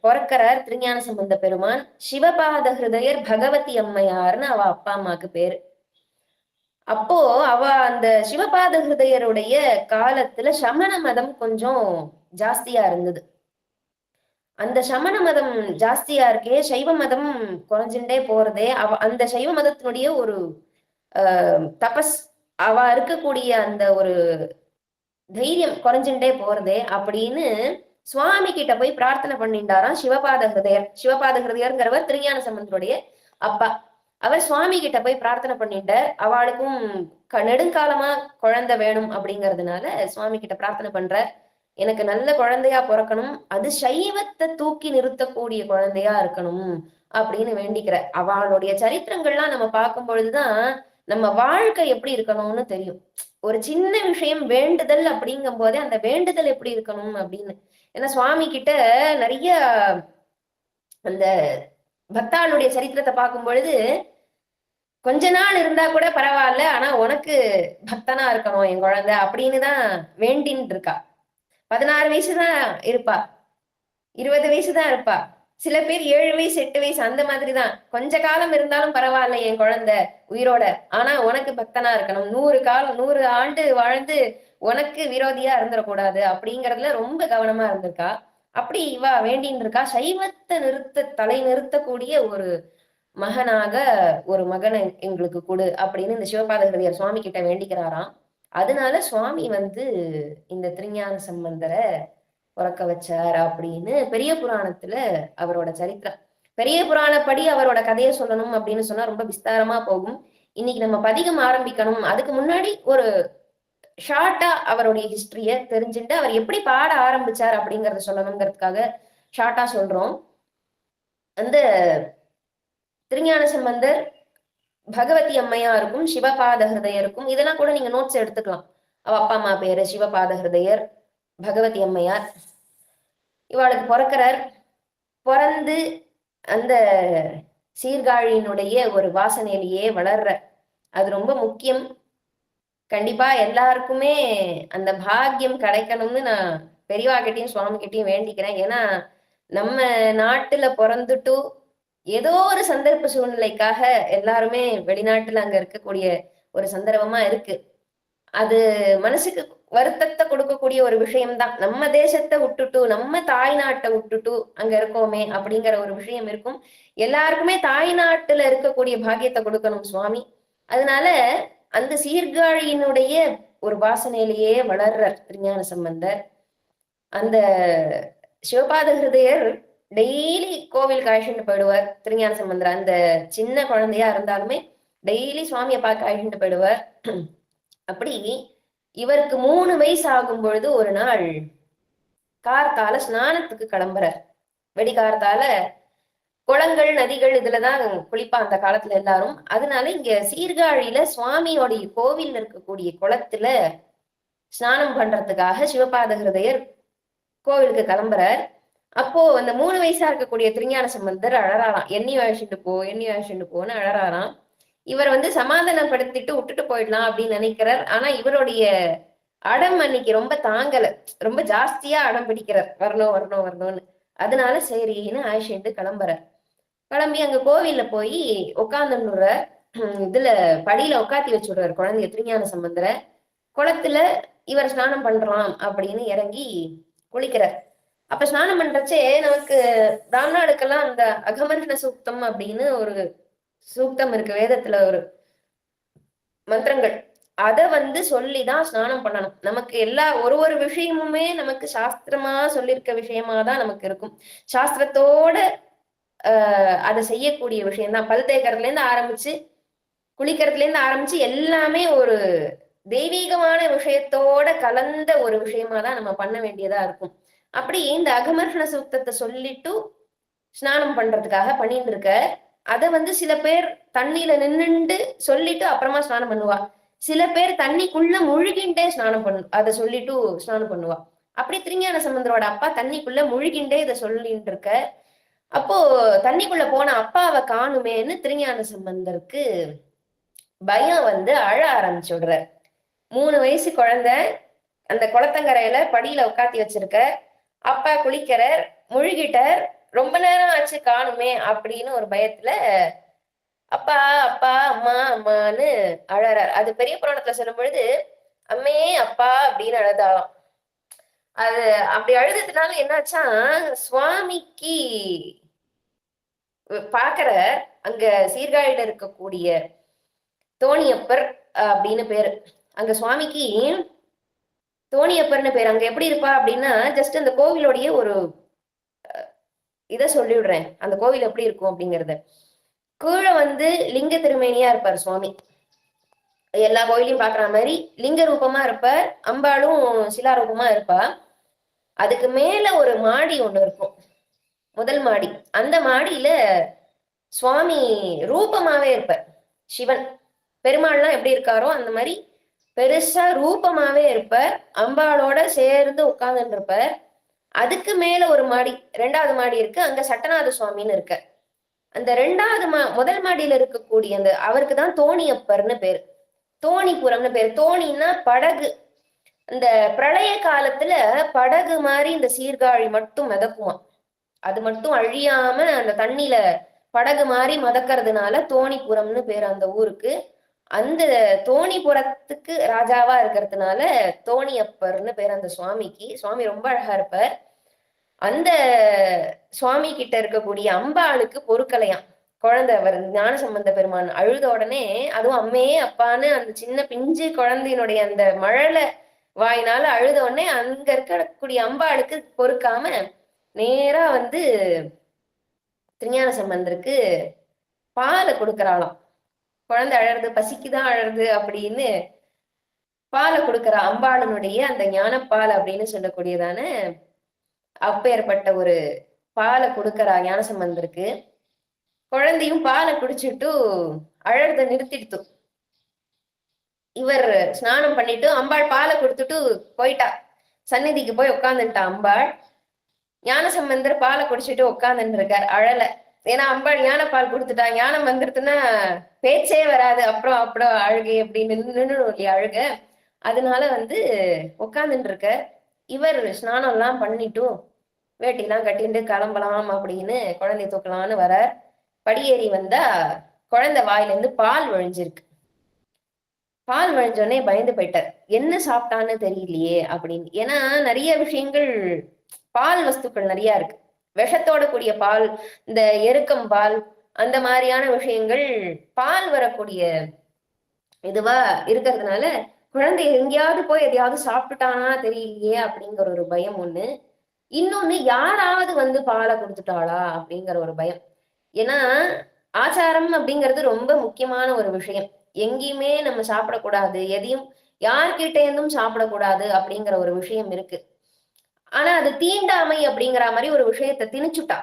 Speaker 5: பிறக்கிறார் திருஞான சம்பந்த பெருமான். சிவபாத ஹிருதயர் பகவதி அம்மையார்னு அவ அப்பா அம்மாக்கு பேரு. அப்போ அவ அந்த சிவபாத ஹிருதயருடைய காலத்துல சமண மதம் கொஞ்சம் ஜாஸ்தியா இருந்தது. அந்த சமண மதம் ஜாஸ்தியா இருக்கே, சைவ மதம் குறைஞ்சுட்டே போறதே, அந்த சைவ மதத்தினுடைய ஒரு தபஸ், அவ இருக்கக்கூடிய அந்த ஒரு தைரியம் குறைஞ்சுட்டே போறதே அப்படின்னு சுவாமி கிட்ட போய் பிரார்த்தனை பண்ணிட்டாராம் சிவபாத ஹிருதயர். சிவபாத ஹிருதயர்ங்கிறவர் திருஞான சம்பந்தருடைய அப்பா. அவர் சுவாமி கிட்ட போய் பிரார்த்தனை பண்ணிட்டார். அவளுக்கும் நெடுங்காலமா குழந்தை வேணும் அப்படிங்கிறதுனால சுவாமி கிட்ட பிரார்த்தனை பண்ற, எனக்கு நல்ல குழந்தையா பிறக்கணும், அது சைவத்தை தூக்கி நிறுத்தக்கூடிய குழந்தையா இருக்கணும் அப்படின்னு வேண்டிக்கிற. அவளுடைய சரித்திரங்கள்லாம் நம்ம பார்க்கும் பொழுதுதான் நம்ம வாழ்க்கை எப்படி இருக்கணும்னு தெரியும். ஒரு சின்ன விஷயம் வேண்டுதல் அப்படிங்கும் போதே அந்த வேண்டுதல் எப்படி இருக்கணும் அப்படின்னு. ஏன்னா சுவாமி கிட்ட நிறைய அந்த பக்தாளுடைய சரித்திரத்தை பார்க்கும் பொழுது கொஞ்ச நாள் இருந்தா கூட பரவாயில்ல, ஆனா உனக்கு பக்தனா இருக்கணும் என் குழந்தை அப்படின்னு தான் வேண்டின்னு இருக்கா. 16 வயசுதான் இருப்பா, 20 வயசுதான் இருப்பா. சில பேர் 7 வயசு 8 வயசு அந்த மாதிரிதான். கொஞ்ச காலம் இருந்தாலும் பரவாயில்ல என் குழந்தை உயிரோட, ஆனா உனக்கு பக்தனா இருக்கணும், 100 ஆண்டு வாழ்ந்து உனக்கு விரோதியா இருந்துடக்கூடாது அப்படிங்கறதுல ரொம்ப கவனமா இருந்திருக்கா. அப்படி இவ வேண்டின்னு இருக்கா, சைவத்தை தலை நிறுத்தக்கூடிய ஒரு மகனாக ஒரு மகனை எங்களுக்கு கொடு அப்படின்னு இந்த சிவபாத ஹிருதயர் சுவாமி கிட்ட வேண்டிக்கிறாராம். அதனால சுவாமி இந்த திருஞான சம்பந்தரை உறக்க வச்சார் அப்படின்னு பெரிய புராணத்துல அவரோட சரித்திரம். பெரிய புராணப்படி அவரோட கதையை சொல்லணும் அப்படின்னு சொன்னா ரொம்ப விஸ்தாரமா போகும். இன்னைக்கு நம்ம பதிகம் ஆரம்பிக்கணும். அதுக்கு முன்னாடி ஒரு ஷார்ட்டா அவருடைய ஹிஸ்டரிய தெரிஞ்சுட்டு அவர் எப்படி பாட ஆரம்பிச்சார் அப்படிங்கறத சொல்லணுங்கிறதுக்காக ஷார்ட்டா சொல்றோம். அந்த திருஞான சம்பந்தர் பகவதி அம்மையாருக்கும் சிவபாத ஹிருதயருக்கும் இதெல்லாம் கூட நீங்க நோட்ஸ் எடுத்துக்கலாம். அவ அப்பா அம்மா பேரு சிவபாத ஹிருதயர், பகவதி அம்மையார். இவாளுக்கு பிறக்கிறார். பிறந்து அந்த சீர்காழியினுடைய ஒரு வாசனையிலேயே வளர்ற, அது ரொம்ப முக்கியம். கண்டிப்பா எல்லாருக்குமே அந்த பாக்கியம் கிடைக்கணும்னு நான் பெரியவா கிட்டையும் சுவாமி கிட்டையும் வேண்டிக்கிறேன். ஏன்னா நம்ம நாட்டுல பிறந்துட்டு ஏதோ ஒரு சந்தர்ப்ப சூழ்நிலைக்காக எல்லாருமே வெளிநாட்டுல அங்க இருக்கக்கூடிய ஒரு சந்தர்ப்பமா இருக்கு. அது மனசுக்கு வருத்தத்தை கொடுக்கக்கூடிய ஒரு விஷயம்தான். நம்ம தேசத்தை விட்டுட்டு நம்ம தாய் நாட்டை விட்டுட்டு அங்க இருக்கோமே அப்படிங்கிற ஒரு விஷயம் இருக்கும். எல்லாருக்குமே தாய் நாட்டுல இருக்கக்கூடிய பாக்கியத்தை கொடுக்கணும் சுவாமி. அதனால அந்த சீர்காழியினுடைய ஒரு வாசனையிலேயே வளர்றார் திருஞான சம்பந்தர். அந்த சிவபாத ஹிருதயர் டெய்லி கோவிலுக்கு அழைச்சிட்டு போயிடுவார் திருஞான சம்பந்தர். அந்த சின்ன குழந்தையா இருந்தாலுமே டெய்லி சுவாமியை பார்க்க அழைச்சிட்டு போயிடுவார். அப்படி இவருக்கு 3 வயசு ஆகும் பொழுது ஒரு நாள் கார்த்தால ஸ்நானத்துக்கு கிளம்புறார். வெடிகார்த்தால குளங்கள் நதிகள் இதுலதான் குளிப்பா அந்த காலத்துல எல்லாரும். அதனால இங்க சீர்காழியில சுவாமியோடைய கோவில் இருக்கக்கூடிய குளத்துல ஸ்நானம் பண்றதுக்காக சிவபாத ஹிருதயர் கோவிலுக்கு கிளம்புறார். அப்போ அந்த 3 வயசா இருக்கக்கூடிய திருஞான சம்பந்தர் அழறாராம். எண்ணி அழைச்சிட்டு போன்னு அழறாராம். இவர் சமாதானப்படுத்திட்டு விட்டுட்டு போயிடலாம் அப்படின்னு நினைக்கிறார். ஆனா இவருடைய அடம் அன்னைக்கு ரொம்ப தாங்கல, ரொம்ப ஜாஸ்தியா அடம் பிடிக்கிறார், வரணும்னு. அதனால சரின்னு அழைச்சிட்டு கிளம்புறார். கிளம்பி அங்க கோவில்ல போய் உட்காந்துடுற இதுல படியில உட்காத்தி வச்சுடுறாரு குழந்தைய திருஞான சம்பந்தர. குளத்துல இவர் ஸ்நானம் பண்றலாம் அப்படின்னு இறங்கி குளிக்கிறார். அப்ப ஸ்நானம் பண்றச்சே நமக்கு பிராமணாளுக்கெல்லாம் அந்த அகமர்ஷண சூக்தம் அப்படின்னு ஒரு சூக்தம் இருக்கு வேதத்துல, ஒரு மந்திரங்கள். அத சொல்லிதான் ஸ்நானம் பண்ணணும். நமக்கு எல்லா ஒரு விஷயமுமே நமக்கு சாஸ்திரமா சொல்லியிருக்க விஷயமா தான் நமக்கு இருக்கும். சாஸ்திரத்தோட அதை செய்யக்கூடிய விஷயம்தான். பல் தேய்க்கிறதுல இருந்து ஆரம்பிச்சு குளிக்கிறதுல இருந்து ஆரம்பிச்சு எல்லாமே ஒரு தெய்வீகமான விஷயத்தோட கலந்த ஒரு விஷயமா தான் நம்ம பண்ண வேண்டியதா இருக்கும். அப்படி இந்த அகமர்ஷண சூக்தத்தை சொல்லிட்டு ஸ்நானம் பண்றதுக்காக பண்ணிட்டு இருக்க. அத சில பேர் தண்ணியில நின்னுண்டு சொல்லிட்டு அப்புறமா ஸ்நானம் பண்ணுவா. சில பேர் தண்ணிக்குள்ள முழுகிண்டே ஸ்நானம் அதை சொல்லிட்டு ஸ்நானம் பண்ணுவா. அப்படி திருஞான சம்பந்தரோட அப்பா தண்ணிக்குள்ள முழுகிண்டே இதை சொல்லிட்டு இருக்க. அப்போ தண்ணிக்குள்ள போன அப்பாவை காணுமேன்னு திருஞான சம்பந்தருக்கு பயம் அழ ஆரம்பிச்சுடுறார். 3 வயசு குழந்தை அந்த குளத்தங்கரையில படியில உட்காத்தி வச்சிருக்க. அப்பா குளிக்கிறார், முழுகிட்டார், ரொம்ப நேரம் ஆச்சு காணுமே அப்படின்னு ஒரு பயத்துல அப்பா அப்பா அம்மா அம்மான்னு அழறார். அது பெரிய புராணத்துல சொல்லும் பொழுது அம்மே அப்பா அப்படின்னு அழுதாலாம். அது அப்படி அழுதுனால என்னாச்சா, சுவாமிக்கு பாக்குற அங்க சீர்காழியில இருக்கக்கூடிய தோணியப்பர் அப்படின்னு பேரு. அங்க சுவாமிக்கு தோணியப்பர்னு பேரு. அங்க எப்படி இருப்பா அப்படின்னா, ஜஸ்ட் அந்த கோவிலோடைய ஒரு இத சொல்லி விடுறேன், அந்த கோவில் எப்படி இருக்கும் அப்படிங்கறத. கீழே லிங்க திருமேனியா இருப்பார் சுவாமி. எல்லா கோயிலையும் பாக்குற மாதிரி லிங்க ரூபமா இருப்பார். அம்பாளும் சிலாரூபமா இருப்பா. அதுக்கு மேல ஒரு மாடி ஒண்ணு இருக்கும், முதல் மாடி. அந்த மாடியில சுவாமி ரூபமாவே இருப்பார். சிவன் பெருமாள்லாம் எப்படி இருக்காரோ அந்த மாதிரி பெருசா ரூபமாவே இருப்பார். அம்பாளோட சேர்ந்து உட்கார்ந்துட்டு இருப்பார். அதுக்கு மேல ஒரு மாடி, 2வது மாடி இருக்கு. அங்க சட்டநாத சுவாமின்னு இருக்க. அந்த 2வது முதல் மாடியில இருக்கக்கூடிய அந்த அவருக்கு தான் தோணியப்பர்னு பேரு, தோணிபுரம்னு பேரு. தோணின்னா படகு. இந்த பிரளய காலத்துல படகு மாதிரி இந்த சீர்காழி மட்டும் மிதக்குமா. அது மட்டும் அழியாம அந்த தண்ணியில படகு மாதிரி மதக்கிறதுனால தோணிபுரம்னு பேரு அந்த ஊருக்கு. அந்த தோணிபுரத்துக்கு ராஜாவா இருக்கிறதுனால தோணியப்பர்னு பேர் அந்த சுவாமிக்கு. சுவாமி ரொம்ப அழகா இருப்பார். அந்த சுவாமி கிட்ட இருக்கக்கூடிய அம்பாளுக்கு பொறுக்கலையாம். குழந்தை ஞானசம்பந்த பெருமான் அழுத உடனே, அதுவும் அம்மே அப்பான்னு அந்த சின்ன பிஞ்சு குழந்தையினுடைய அந்த மழலை வாயினால அழுத உடனே அங்க இருக்கக்கூடிய அம்பாளுக்கு பொறுக்காம நேரா திருஞான சம்பந்தருக்கு பாலை கொடுக்கறாளாம். குழந்தை அழறது, பசிக்குதான் அழறது அப்படின்னு பாலை கொடுக்கறா. அம்பாளனுடைய அந்த ஞானப்பால் அப்படின்னு சொல்லக்கூடியதான அப்பேற்பட்ட ஒரு பாலை கொடுக்கறா ஞானசம்பந்தருக்கு. குழந்தையும் பாலை குடிச்சிட்டு அழறத நிறுத்திடுத்து. இவர் ஸ்நானம் பண்ணிட்டு அம்பாள் பாலை கொடுத்துட்டு போயிட்டா. சந்நிதிக்கு போய் உட்காந்துட்டா அம்பாள். ஞானசம்பந்தர் பாலை குடிச்சிட்டு உட்காந்துட்டு இருக்கார், அழல. ஏன்னா அம்பாள் ஞானப்பால் கொடுத்துட்டா. ஞானம் வந்துருத்துன்னா பேச்சே வராது, அப்புறம் அழுகை அப்படின்னு நின்னுடும் இல்லையா அழுக. அதனால உட்காந்துட்டு இருக்க. இவர் ஸ்நானம் எல்லாம் பண்ணிட்டும் வேட்டிலாம் கட்டிட்டு கிளம்பலாம் அப்படின்னு குழந்தைய தூக்கலான்னு வர. படியேறி வந்தா குழந்தை வாயில இருந்து பால் வழிஞ்சிருக்கு. பால் வழிஞ்சோடனே பயந்து போயிட்டார், என்ன சாப்பிட்டான்னு தெரியலையே அப்படின்னு. ஏன்னா நிறைய விஷயங்கள் பால் வஸ்துக்கள் நிறைய இருக்கு. விஷத்தோட கூடிய பால், இந்த எருக்கம் பால், அந்த மாதிரியான விஷயங்கள் பால் வரக்கூடிய இதுவா இருக்கிறதுனால குழந்தை எங்கேயாவது போய் எதையாவது சாப்பிட்டுட்டானா தெரியலையே அப்படிங்கிற ஒரு பயம் ஒண்ணு. இன்னொன்னு யாராவது வந்து பாலை கொடுத்துட்டாளா அப்படிங்கிற ஒரு பயம். ஏன்னா ஆச்சாரம் அப்படிங்கிறது ரொம்ப முக்கியமான ஒரு விஷயம். எங்கேயுமே நம்ம சாப்பிடக்கூடாது, எதையும் யார்கிட்ட இருந்தும் சாப்பிடக்கூடாது அப்படிங்கிற ஒரு விஷயம் இருக்கு. ஆனா அது தீண்டாமை அப்படிங்கிற மாதிரி ஒரு விஷயத்த திணிச்சுட்டா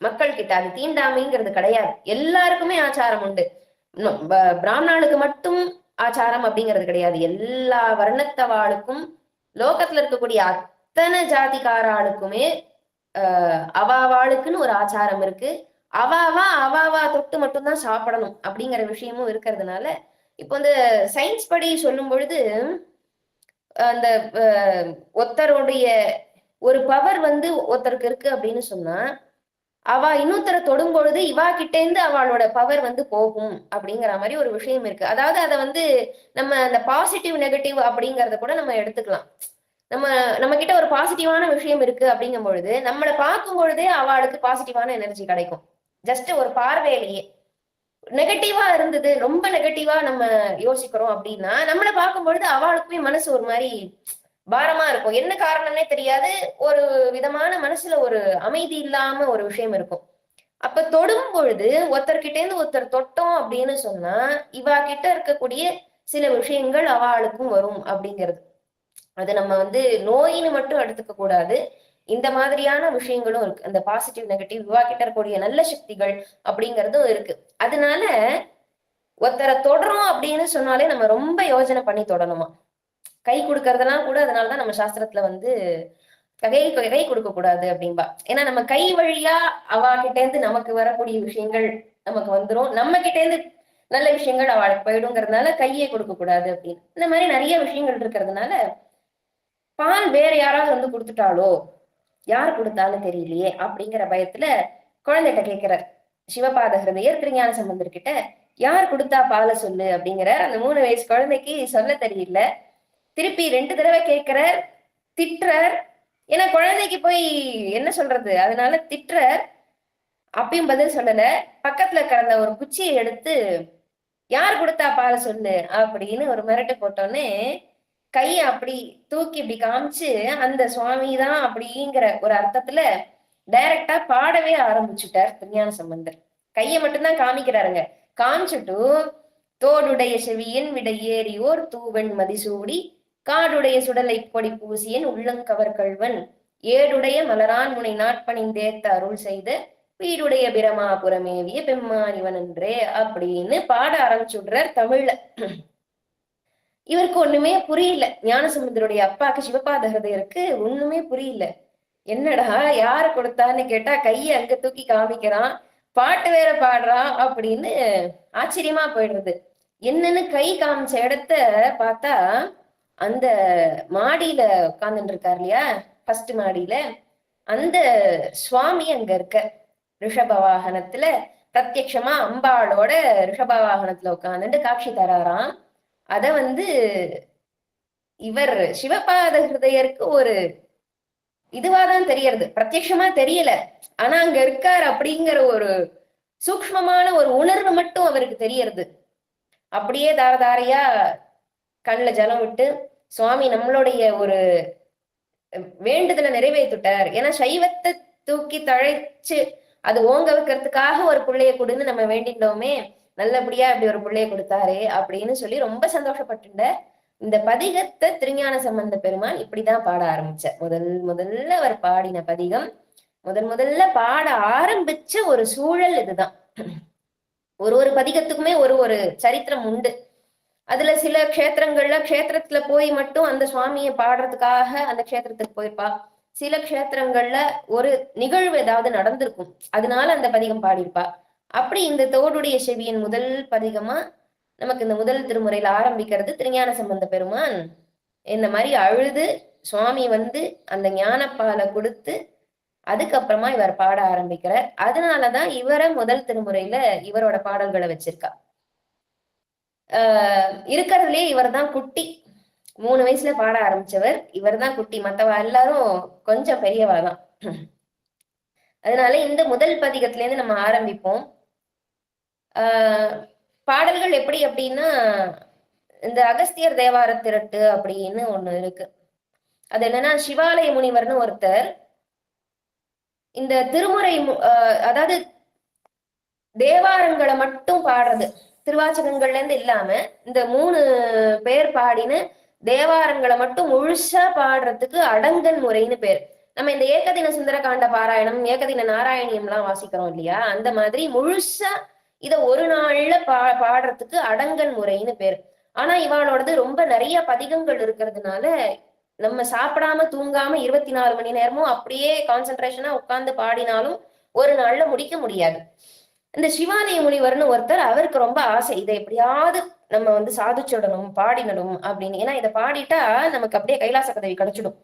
Speaker 5: மக்கள் கிட்ட. அது தீண்டாமைங்கிறது கிடையாது, எல்லாருக்குமே ஆச்சாரம் உண்டு. பிராமணாளுக்கு மட்டும் ஆச்சாரம் அப்படிங்கிறது கிடையாது, எல்லா வர்ணத்தவாளுக்கும் லோகத்துல இருக்கக்கூடிய அத்தனை ஜாதிக்காராளுக்குமே அவாவாளுக்குன்னு ஒரு ஆச்சாரம் இருக்கு. அவாவா தொட்டு மட்டும்தான் சாப்பிடணும் அப்படிங்கிற விஷயமும் இருக்கிறதுனால இப்போ இந்த சயின்ஸ் படி சொல்லும் பொழுது அந்த ஒருத்தருடைய ஒரு பவர் வந்து ஒருத்தருக்கு இருக்கு அப்படின்னு சொன்னா அவ இன்னொருத்தரை தொடும் பொழுது இவா கிட்ட இருந்து அவளோட பவர் வந்து போகும் அப்படிங்கிற மாதிரி ஒரு விஷயம் இருக்கு. அதாவது அதை வந்து நம்ம அந்த பாசிட்டிவ் நெகட்டிவ் அப்படிங்கறத கூட நம்ம எடுத்துக்கலாம். நம்ம கிட்ட ஒரு பாசிட்டிவான விஷயம் இருக்கு அப்படிங்கும் பொழுது நம்மளை பார்க்கும் பொழுதே அவளுக்கு பாசிட்டிவான எனர்ஜி கிடைக்கும். ஜஸ்ட் ஒரு பார்வையிலேயே. நெகட்டிவா இருந்தது, ரொம்ப நெகட்டிவா நம்ம யோசிக்கிறோம் அப்படின்னா நம்மளை பார்க்கும் பொழுது அவளுக்குமே மனசு ஒரு மாதிரி பாரமா இருக்கும். என்ன காரணம்னே தெரியாது, ஒரு விதமான மனசுல ஒரு அமைதி இல்லாம ஒரு விஷயம் இருக்கும். அப்ப தொடும் பொழுது ஒருத்தர்கிட்ட இருந்து ஒருத்தர் தொட்டோம் அப்படின்னு சொன்னா இவா கிட்ட இருக்கக்கூடிய சில விஷயங்கள் அவளுக்கும் வரும் அப்படிங்கிறது. அது நம்ம வந்து நோயின்னு மட்டும் எடுத்துக்க கூடாது, இந்த மாதிரியான விஷயங்களும் இருக்கு. அந்த பாசிட்டிவ் நெகட்டிவ் இவா கிட்ட இருக்கக்கூடிய நல்ல சக்திகள் அப்படிங்கிறதும் இருக்கு. அதனால ஒருத்தரை தொடரும் அப்படின்னு சொன்னாலே நம்ம ரொம்ப யோசனை பண்ணி தொடணுமா. கை கொடுக்கறதெல்லாம் கூட அதனாலதான் நம்ம சாஸ்திரத்துல வந்து கை கொடுக்க கூடாது அப்படின்பா. ஏன்னா நம்ம கை வழியா அவா கிட்ட இருந்து நமக்கு வரக்கூடிய விஷயங்கள் நமக்கு வந்துரும், நம்ம கிட்ட இருந்து நல்ல விஷயங்கள் அவளுக்கு போயிடுங்கிறதுனால கையை கொடுக்க கூடாது அப்படின்னு. இந்த மாதிரி நிறைய விஷயங்கள் இருக்கிறதுனால பால் வேற யாராவது வந்து கொடுத்துட்டாலோ, யார் கொடுத்தாலும் தெரியலையே அப்படிங்கிற பயத்துல குழந்தைகிட்ட கேட்கிறார் சிவபாத ஹிருதயர் திருஞான சம்பந்தர்கிட்ட, யார் கொடுத்தா பாலை சொல்லு அப்படிங்கிற. அந்த 3 வயசு குழந்தைக்கு சொல்ல தெரியல. திருப்பி 2 தடவை கேட்கிறார், திட்டுறார். ஏன்னா குழந்தைக்கு போய் என்ன சொல்றது, அதனால திட்டுறார். அப்பயும் பதில் சொல்லல. பக்கத்துல கிடந்த ஒரு குச்சியை எடுத்து யார் கொடுத்தா பாலை சொல்லு அப்படின்னு ஒரு மிரட்டு போட்டோன்னே கையை அப்படி தூக்கி இப்படி காமிச்சு அந்த சுவாமி தான் அப்படிங்கிற ஒரு அர்த்தத்துல டைரக்டா பாடவே ஆரம்பிச்சுட்டார் திருஞான சம்பந்தர். கையை மட்டும்தான் காமிக்கிறாருங்க. காமிச்சுட்டு தோடுடைய செவியன் விடை ஏறியோர் தூவன் மதிசூடி காடுடைய சுடலை பொடி பூசியன் உள்ளங்கவர் கள்வன் ஏடுடைய மலரான் முனை நாட்பணிந்தேத்த அருள் செய்த வீடுடைய பிரமாபுரமேவிய பெம்மானிவன் என்றே அப்படின்னு பாட ஆரம்பிச்சுடுறார் தமிழ்ல. இவருக்கு ஒண்ணுமே புரியல. ஞானசமுந்தருடைய அப்பாக்கு சிவபாத ஹிருதயருக்கு ஒண்ணுமே புரியல. என்னடா யாரு கொடுத்தான்னு கேட்டா கையை அங்க தூக்கி காமிக்கிறான், பாட்டு வேற பாடுறான் அப்படின்னு ஆச்சரியமா போயிடுறது. என்னன்னு கை காமிச்ச இடத்த பார்த்தா அந்த மாடியில உட்கார்ந்துட்டு இருக்காரு இல்லையா, ஃபர்ஸ்ட் மாடியில, அந்த சுவாமி அங்க இருக்க ரிஷப வாகனத்துல பிரத்யட்சமா அம்பாளோட ரிஷப வாகனத்துல உட்காந்துட்டு காட்சி தராராம். அத வந்து இவர் சிவபாத ஹிருதயருக்கு ஒரு இதுவாதான் தெரியறது, பிரத்யட்சமா தெரியல. ஆனா அங்க இருக்கார் அப்படிங்கிற ஒரு சூக்ஷ்மமான ஒரு உணர்வு மட்டும் அவருக்கு தெரியறது. அப்படியே தாரதாரையா கண்ணுல ஜலம் விட்டு சுவாமி நம்மளுடைய ஒரு வேண்டுதலை நிறைவேற்றிட்டார். ஏன்னா சைவத்தை தூக்கி தழைச்சு அது ஓங்க வைக்கிறதுக்காக ஒரு பிள்ளைய கொடுன்னு நம்ம வேண்டிட்டோமே, நல்லபடியா அப்படி ஒரு பிள்ளைய கொடுத்தாரே அப்படின்னு சொல்லி ரொம்ப சந்தோஷப்பட்டுண்ட. இந்த பதிகத்தை திருஞான சம்பந்த பெருமான் இப்படிதான் பாட ஆரம்பிச்சார். முதல்ல அவர் பாடின பதிகம், முதல்ல பாட ஆரம்பிச்ச ஒரு சூழல் இதுதான். ஒரு பதிகத்துக்குமே ஒரு சரித்திரம் உண்டு. அதுல சில க்ஷேத்திரத்துல போய் மட்டும் அந்த சுவாமியை பாடுறதுக்காக அந்த க்ஷேத்திரத்துக்கு போயிருப்பா. சில க்ஷேத்திரங்கள்ல ஒரு நிகழ்வு ஏதாவது நடந்திருக்கும், அதனால அந்த பதிகம் பாடியிருப்பா. அப்படி இந்த தோடுடைய செவியின் முதல் பதிகமா நமக்கு இந்த முதல் திருமுறையில ஆரம்பிக்கிறது திருஞான சம்பந்த பெருமான் இந்த மாதிரி அழுது சுவாமி வந்து அந்த ஞானப்பாலை கொடுத்து அதுக்கப்புறமா இவர் பாட ஆரம்பிக்கிறார். அதனாலதான் இவரை முதல் திருமுறையில இவரோட பாடல்களை வச்சிருக்கா. இருக்கிறதுலயே இவர் தான் குட்டி. 3 வயசுல பாட ஆரம்பிச்சவர் இவர் தான் குட்டி, மத்தவ எல்லாரும் கொஞ்சம் பெரியவா தான். அதனால இந்த முதல் பதிகத்துல இருந்து நம்ம ஆரம்பிப்போம். பாடல்கள் எப்படி அப்படின்னா, இந்த அகஸ்தியர் தேவார திரட்டு அப்படின்னு ஒண்ணு இருக்கு. அது என்னன்னா, சிவாலய முனிவர்னு ஒருத்தர் இந்த திருமுறை அதாவது தேவாரங்களை மட்டும் பாடுறது, திருவாச்சகங்கள்ல இருந்து இல்லாம இந்த 3 பேர் பாடின தேவாரங்களை மட்டும் முழுசா பாடுறதுக்கு அடங்கல் முறைன்னு பேர். நம்ம இந்த ஏகதின சுந்தரகாண்ட பாராயணம், ஏகதின நாராயணியம் எல்லாம் வாசிக்கிறோம் இல்லையா, அந்த மாதிரி முழுசா இத ஒரு நாள்ல பாடுறதுக்கு அடங்கல் முறைன்னு பேர். ஆனா இவாளோடது ரொம்ப நிறைய பதிகங்கள் இருக்கிறதுனால நம்ம சாப்பிடாம தூங்காம 24 மணி நேரமும் அப்படியே கான்சென்ட்ரேஷனா உட்கார்ந்து பாடினாலும் ஒரு நாள்ல முடிக்க முடியாது. இந்த சிவாலய முனிவர்னு ஒருத்தர், அவருக்கு ரொம்ப ஆசை இதை எப்படியாவது நம்ம சாதிச்சுடணும், பாடினடும் அப்படின்னு. ஏன்னா இதை பாடிட்டா நமக்கு அப்படியே கைலாச பதவி கிடைச்சிடும்.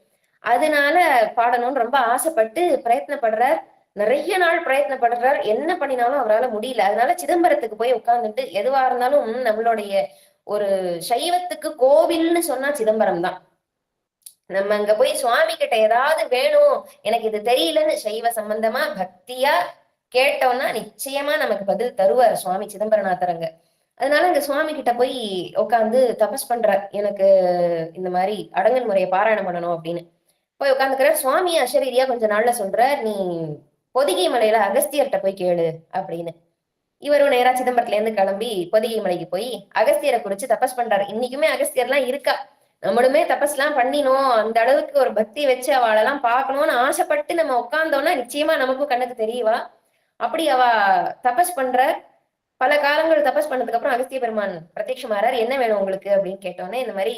Speaker 5: அதனால பாடணும்னு ரொம்ப ஆசைப்பட்டு பிரயத்னப்படுறார். நிறைய நாள் பிரயத்னப்படுறார். என்ன பண்ணினாலும் அவரால் முடியல. அதனால சிதம்பரத்துக்கு போய் உட்கார்ந்துட்டு, எதுவா இருந்தாலும் நம்மளுடைய ஒரு சைவத்துக்கு கோவில்னு சொன்னா சிதம்பரம் தான். நம்ம அங்க போய் சுவாமி கிட்ட ஏதாவது வேணும், எனக்கு இது தெரியலன்னு சைவ சம்பந்தமா பக்தியா கேட்டோம்னா நிச்சயமா நமக்கு பதில் தருவார் சுவாமி சிதம்பரநாதரங்க. அதனால அங்க சுவாமி கிட்ட போய் உட்காந்து தபஸ் பண்றார், எனக்கு இந்த மாதிரி அடங்கல் முறையை பாராயணம் பண்ணணும் அப்படின்னு. போய் உட்காந்துக்கிறார். சுவாமி அசரீரியா கொஞ்ச நாள்ல சொல்றார், நீ பொதிகை மலையில அகஸ்தியர்கிட்ட போய் கேளு அப்படின்னு. இவரும் நேரா சிதம்பரத்துல இருந்து கிளம்பி பொதிகை மலைக்கு போய் அகஸ்தியரை குறிச்சு தபஸ் பண்றாரு. இன்னைக்குமே அகஸ்தியர்லாம் இருக்கா. நம்மளுமே தபஸ் எல்லாம் பண்ணினோம், அந்த அளவுக்கு ஒரு பக்தி வச்சு அவளெல்லாம் பார்க்கணும்னு ஆசைப்பட்டு நம்ம உட்கார்ந்தோம்னா நிச்சயமா நமக்கும் கண்ணுக்கு தெரியவா. அப்படி அவ தபஸ் பண்ற. பல காலங்கள் தபஸ் பண்ணதுக்கு அப்புறம் அகஸ்திய பெருமான் பிரத்யட்சமாறார். என்ன வேணும் உங்களுக்கு அப்படின்னு கேட்டோன்னே, இந்த மாதிரி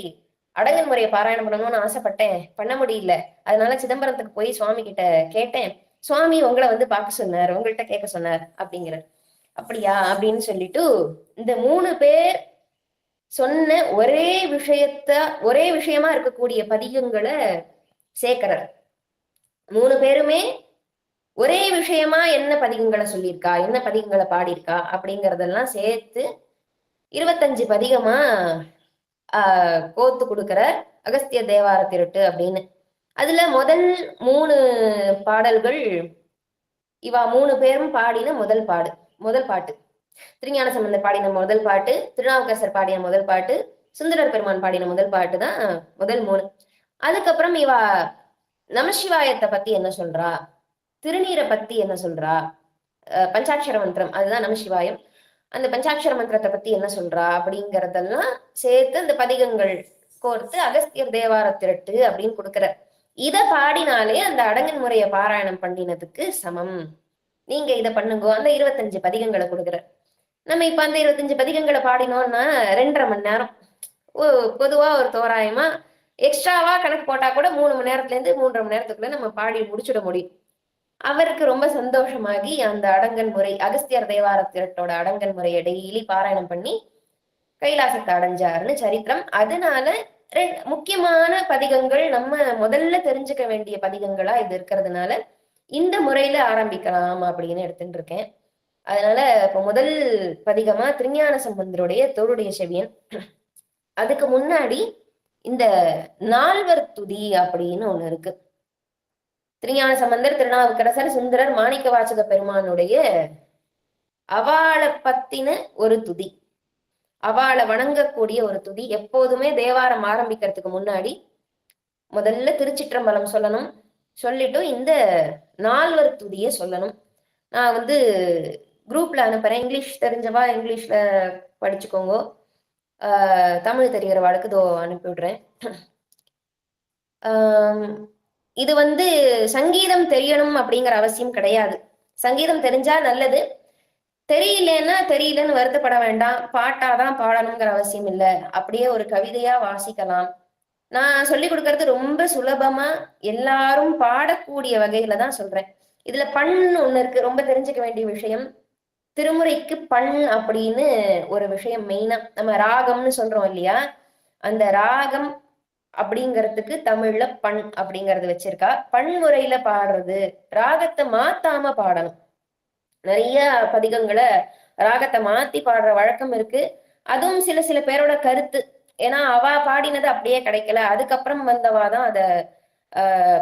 Speaker 5: அடங்கல் முறையை பாராயணம் பண்ணணும்னு ஆசைப்பட்டேன், பண்ண முடியல, அதனால சிதம்பரத்துக்கு போய் சுவாமி கிட்ட கேட்டேன், சுவாமி உங்களை பார்க்க சொன்னார், உங்கள்கிட்ட கேட்க சொன்னார் அப்படிங்கிறார். அப்படியா அப்படின்னு சொல்லிட்டு இந்த 3 பேர் சொன்ன ஒரே விஷயமா இருக்கக்கூடிய பதிகங்களை சேர்க்கிறார். 3 பேருமே ஒரே விஷயமா என்ன பதிகங்களை சொல்லியிருக்கா, என்ன பதிகங்களை பாடியிருக்கா அப்படிங்கறதெல்லாம் சேர்த்து 25 பதிகமா கோத்து கொடுக்கிறார் அகஸ்திய தேவார திருட்டு அப்படின்னு. அதுல முதல் 3 பாடல்கள் இவா 3 பேரும் பாடின முதல் பாட்டு. திருஞான சம்பந்தர் பாடின முதல் பாட்டு, திருநாவுக்கரசர் பாடின முதல் பாட்டு, சுந்தரர் பெருமான் பாடின முதல் பாட்டு தான் முதல் 3. அதுக்கப்புறம் இவா நமசிவாயத்தை பத்தி என்ன சொல்றா, திருநீரை பத்தி என்ன சொல்றா, பஞ்சாட்சர மந்திரம் அதுதான் நமசிவாயம், அந்த பஞ்சாட்சர மந்திரத்தை பத்தி என்ன சொல்றா அப்படிங்கறதெல்லாம் சேர்த்து அந்த பதிகங்கள் கோர்த்து அகஸ்தியர் தேவார திரட்டு அப்படின்னு கொடுக்கிற. இத பாடினாலே அந்த அடங்கல் முறையை பாராயணம் பண்ணினதுக்கு சமம், நீங்க இதை பண்ணுங்க. அந்த 25 பதிகங்களை கொடுக்குற. நம்ம இப்ப அந்த 25 பதிகங்களை பாடினோம்னா 2.5 மணி நேரம், பொதுவா ஒரு தோராயமா எக்ஸ்ட்ராவா கணக்கு போட்டா கூட 3 மணி நேரத்துல இருந்து 3.5 மணி நேரத்துக்குள்ள நம்ம பாடி முடிச்சுட முடியும். அவருக்கு ரொம்ப சந்தோஷமாகி அந்த அடங்கல் முறை, அகஸ்தியர் தேவார திரட்டோட அடங்கல் முறையை டெய்லி பாராயணம் பண்ணி கைலாசத்தை அடைஞ்சாருன்னு சரித்திரம். அதனால முக்கியமான பதிகங்கள், நம்ம முதல்ல தெரிஞ்சுக்க வேண்டிய பதிகங்களா இது இருக்கிறதுனால இந்த முறையில ஆரம்பிக்கலாம் அப்படின்னு எடுத்துட்டு இருக்கேன். அதனால இப்ப முதல் பதிகமா திருஞான சம்பந்தருடைய தோளுடைய செவியன். அதுக்கு முன்னாடி இந்த 4வர் துதி அப்படின்னு ஒண்ணு இருக்கு. திருஞான சம்பந்தர், திருநாவுக்கரசர், சுந்தரர், மாணிக்க வாசக பெருமானுடைய அவாளை பத்தின ஒரு துதி, அவாளை வணங்கக்கூடிய ஒரு துதி. எப்போதுமே தேவாரம் ஆரம்பிக்கிறதுக்கு முன்னாடி முதல்ல திருச்சிற்றம்பலம் சொல்லணும், சொல்லிட்டு இந்த 4வர் துதியை சொல்லணும். நான் குரூப்ல அனுப்புறேன், இங்கிலீஷ் தெரிஞ்சவா இங்கிலீஷ்ல படிச்சுக்கோங்க, தமிழ் தெரிகிறவாளுக்கு இதோ அனுப்பிவிடுறேன். இது சங்கீதம் தெரியணும் அப்படிங்கிற அவசியம் கிடையாது. சங்கீதம் தெரிஞ்சா நல்லது, தெரியலன்னு வருத்தப்பட வேண்டாம். பாட்டாதான் பாடணுங்கிற அவசியம் இல்லை, அப்படியே ஒரு கவிதையா வாசிக்கலாம். நான் சொல்லி கொடுக்கறது ரொம்ப சுலபமா எல்லாரும் பாடக்கூடிய வகையில தான் சொல்றேன். இதுல பண் ஒண்ணு இருக்கு, ரொம்ப தெரிஞ்சுக்க வேண்டிய விஷயம். திருமுறைக்கு பண் அப்படின்னு ஒரு விஷயம் மெயினா, நம்ம ராகம்னு சொல்றோம் இல்லையா, அந்த ராகம் அப்படிங்கிறதுக்கு தமிழ்ல பண் அப்படிங்கறது வச்சிருக்கா. பண்முறையில பாடுறது, ராகத்தை மாத்தாம பாடணும். நிறைய பதிகங்களை ராகத்தை மாத்தி பாடுற வழக்கம் இருக்கு. அதுவும் சில பேரோட கருத்து, ஏன்னா அவ பாடினது அப்படியே கிடைக்கல, அதுக்கப்புறம் வந்தவாதான் அத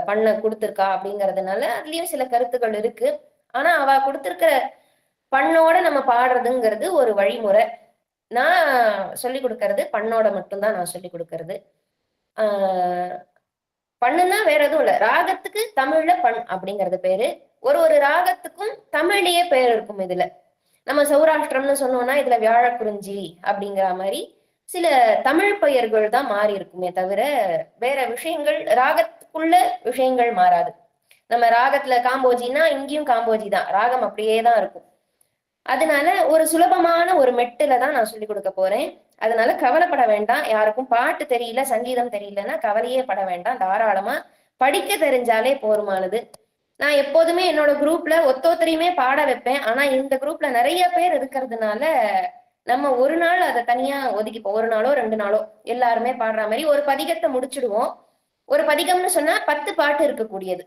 Speaker 5: பண்ண கொடுத்துருக்கா அப்படிங்கறதுனால அதுலயும் சில கருத்துக்கள் இருக்கு. ஆனா அவ கொடுத்திருக்கிற பண்ணோட நம்ம பாடுறதுங்கிறது ஒரு வழிமுறை. நான் சொல்லி கொடுக்கறது பண்ணோட மட்டும்தான் நான் சொல்லி கொடுக்கறது. பண்ணுன்னா வேற எதுவும் இல்லை, ராகத்துக்கு தமிழ்ல பண் அப்படிங்கிறது பேரு. ஒரு ஒரு ராகத்துக்கும் தமிழ்லயே பெயர் இருக்கும். இதுல நம்ம சௌராஷ்டிரம்னு சொன்னோம்னா இதுல வியாழக்குறிஞ்சி அப்படிங்கிற மாதிரி சில தமிழ் பெயர்கள் தான் மாறி இருக்குமே தவிர வேற விஷயங்கள் ராகத்துக்குள்ள விஷயங்கள் மாறாது. நம்ம ராகத்துல காம்போஜினா இங்கேயும் காம்போஜி தான், ராகம் அப்படியே தான் இருக்கும். அதனால ஒரு சுலபமான ஒரு மெட்டுல தான் நான் சொல்லி கொடுக்க போறேன். அதனால கவலைப்பட வேண்டாம். யாருக்கும் பாட்டு தெரியல, சங்கீதம் தெரியலன்னா கவலையே பட வேண்டாம். தாராளமா படிக்க தெரிஞ்சாலே போருமானது. நான் எப்போதுமே என்னோட குரூப்ல ஒத்தொத்தரையுமே பாட வைப்பேன். ஆனா இந்த குரூப்ல நிறைய பேர் இருக்கிறதுனால நம்ம ஒரு நாள் அதை தனியா ஒதுக்கிப்போம். ஒரு நாளோ 2 நாளோ எல்லாருமே பாடுற மாதிரி ஒரு பதிகத்தை முடிச்சிடுவோம். ஒரு பதிகம்னு சொன்னா 10 பாட்டு இருக்கக்கூடியது,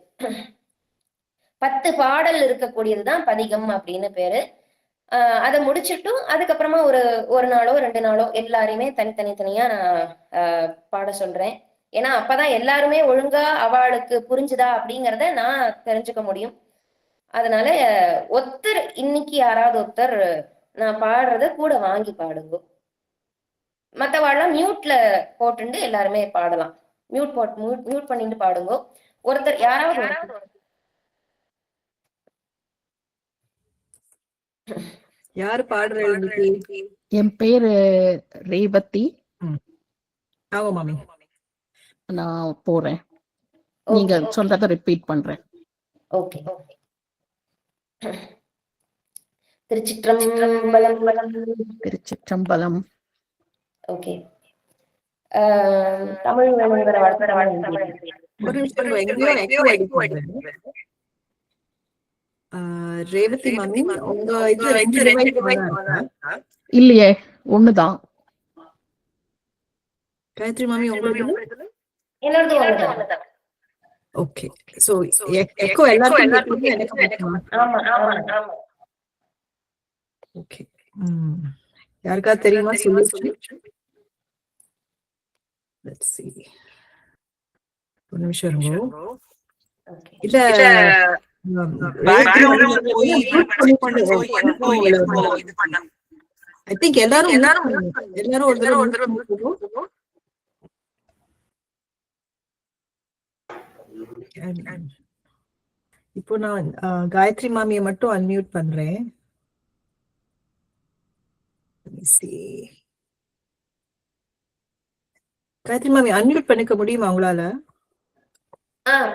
Speaker 5: 10 பாடல் இருக்கக்கூடியதுதான் பதிகம் அப்படின்னு பேரு. அதை முடிச்சுட்டும் அதுக்கப்புறமா ஒரு நாளோ 2 நாளோ எல்லாரையுமே தனித்தனியா நான் பாட சொல்றேன். ஏன்னா அப்பதான் எல்லாருமே ஒழுங்கா அவளுக்கு புரிஞ்சுதா அப்படிங்கிறத நான் தெரிஞ்சுக்க முடியும். அதனால ஒருத்தர் இன்னைக்கு யாராவது ஒருத்தர் நான் பாடுறத கூட வாங்கி பாடுங்க. மத்தவாழ்லாம் மியூட்ல போட்டுண்டு எல்லாருமே பாடலாம். மியூட் பண்ணிட்டு பாடுங்க. ஒருத்தர் யாராவது
Speaker 4: யாரு பாடுறது?
Speaker 2: என் பேரு ரேவதி.
Speaker 4: ஆமா மாமி,
Speaker 2: நான் போறேன். நீங்க சொல்றத ரிப்பீட் பண்றேன்.
Speaker 5: ஓகே. திருச்சிற்றம்பலம்.
Speaker 2: திருச்சிற்றம்பலம்.
Speaker 5: ஓகே. தமிழ் வேணுங்கிற
Speaker 4: ரேவதி மாமி உங்க இது 2
Speaker 2: இல்லையே, ஒண்ணுதான்.
Speaker 4: காயத்ரி மாமி உங்களுக்கு?
Speaker 5: என்னோடது ஒண்ணுதான்.
Speaker 4: ஓகே. சோ எக்கோ எல்லாருக்கும் எனக்கு.
Speaker 5: ஆமா ஆமா ஆமா.
Speaker 4: ஓகே. யாருக்காவது தெரியுமா? சொல்லு. Let's see. ஒரு நிமிஷம் இருங்க. இல்ல ஐ திங்க் எல்லாரும் ஒரு தடவை. இப்போ நான் காயத்ரி மாமியை மட்டும் அன்மியூட் பண்றேன். காயத்ரி மாமி அன்மியூட் பண்ணிக்க முடியுமா உங்களால?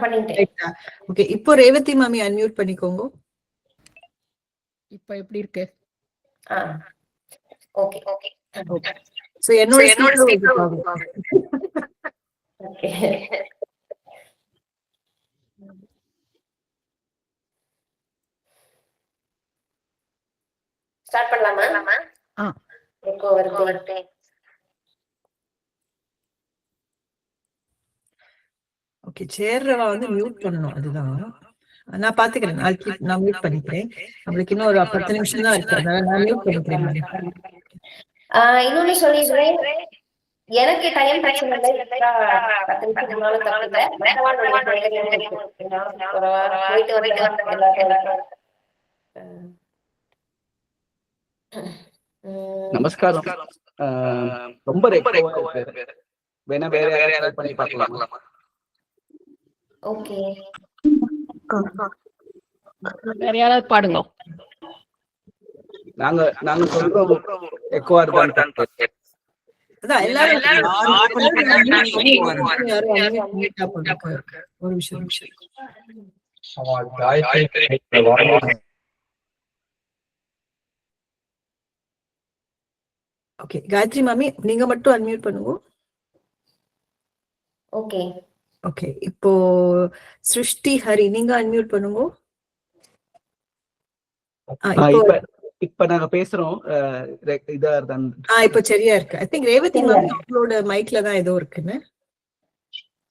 Speaker 5: பண்ணிட்டேன்.
Speaker 4: ஓகே, இப்போ ரேவதி மாமி அன்மியூட் பண்ணிக்கோங்க.
Speaker 2: இப்போ எப்படி இருக்கு?
Speaker 5: Okay okay
Speaker 2: okay.
Speaker 4: சோ என்னோட
Speaker 5: ஸ்டார்ட் பண்ணலாமா? எக்கோ வருது.
Speaker 4: ஓகே, சேர்றவா வந்து மியூட் பண்ணணும். அதுதான் நான் பாத்துக்கிறேன். நான் மியூட் பண்ணிக்கிறேன். நம்மளுக்கு இன்னும் ஒரு 10 நிமிஷம் தான் இருக்கு. அதனால நான் மியூட் பண்ணிக்கிறேன்.
Speaker 5: இன்னொன்னு சொல்லிடுறேன், எனக்கு டைம் பிரச்சனை இல்லை. 10 நிமிஷம் போயிட்டு வந்து
Speaker 6: நமஸ்காரம். ரொம்ப வேணா வேற பண்ணி பார்க்கலாமா?
Speaker 5: ஓகே,
Speaker 2: வேற யாராவது பாடுங்க.
Speaker 6: நாங்க சொல்றோம் எக்கோவா இருக்கான்னு.
Speaker 4: அதான் எல்லாரும் ஒரு நிமிஷம். ஓகே, காயத்ரி மாமி நீங்க மட்டும் அன்மியூட் பண்ணுங்க.
Speaker 5: ஓகே
Speaker 4: ஓகே, இப்போ சிருஷ்டி ஹரி நீங்க அன்மியூட் பண்ணுங்க.
Speaker 6: இப்ப நாங்க பேசுறோம். இதா
Speaker 4: இப்ப சரியா இருக்கு. ஐ திங்க் ரேவதி மாமி அவங்களோட மைக்ல தான் ஏதோ இருக்குன்னு.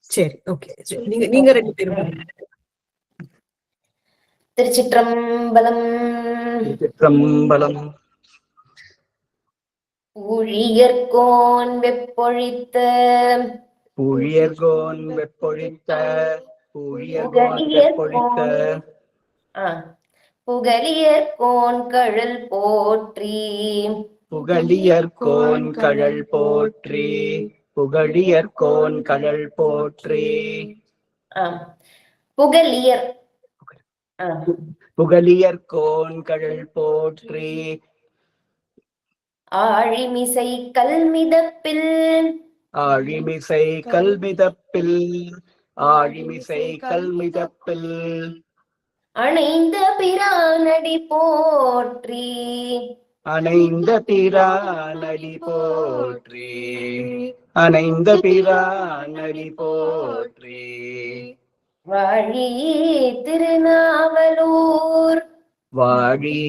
Speaker 4: சரி, ஓகே. நீங்க 2 பேரும்.
Speaker 5: திருச்சிற்றம்பலம்.
Speaker 6: திருச்சிற்றம்பலம்.
Speaker 5: ஊழியர்கோன் வெப்பொழித்த புகழியர்கோன் கழல் போற்றி.
Speaker 6: புகழியர்கோன் கழல் போற்றி. புகழியர்கோன் கழல் போற்றி.
Speaker 5: புகழியர்
Speaker 6: புகழியர்கோன் கழல் போற்றி
Speaker 5: ஆழிமிசை கல்மிதப்பில்
Speaker 6: ஆழிமிசை கல்மிதப்பில் ஆழிமிசை கல்மிதப்பில்
Speaker 5: அணைந்த பிரானடி போற்றி
Speaker 6: அணைந்த பிரானடி போற்றி அணைந்த பிரானடி போற்றி
Speaker 5: வாழி திருநாவலூர்
Speaker 6: வாழி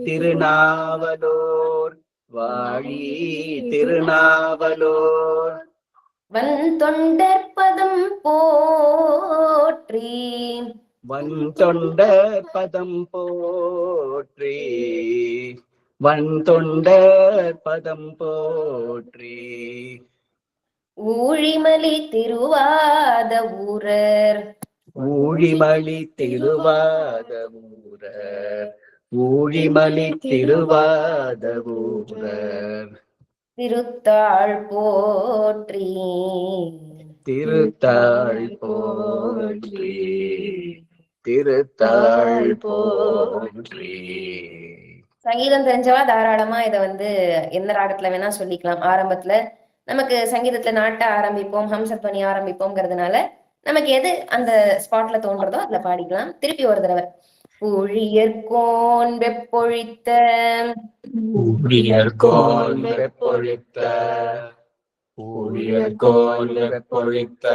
Speaker 6: திருநாவலூர் வாழி திருநாவலூர்
Speaker 5: வன் தொண்டற்பதம் போற்றி
Speaker 6: வன் தொண்டர் பதம் போற்றி வன் தொண்டர் பதம் போற்றி
Speaker 5: ஊழிமலி திருவாத ஊரர்
Speaker 6: ஊழிமலி திருவாத ஊரர் ஊழிமலி திருவாத ஊரர்
Speaker 5: திருத்தாள் போற்றி
Speaker 6: திருத்தாள் போற்றி திருத்தாள் போற்றி.
Speaker 5: சங்கீதம் தெரிஞ்சவா தாராளமா இத எந்த ராகத்துல வேணா சொல்லிக்கலாம். ஆரம்பத்துல நமக்கு சங்கீதத்துல நாட்ட ஆரம்பிப்போம், ஹம்சத்வனி ஆரம்பிப்போம்ங்கிறதுனால நமக்கு எது அந்த ஸ்பாட்ல தோன்றதோ அதுல பாடிக்கலாம். திருப்பி ஒரு தடவை. ஊழியர்கோன் வெப்பொழித்த
Speaker 6: ஊழியர்கோன் வெப்பொழித்த ஊழியர்கோன் வெப்பொழித்த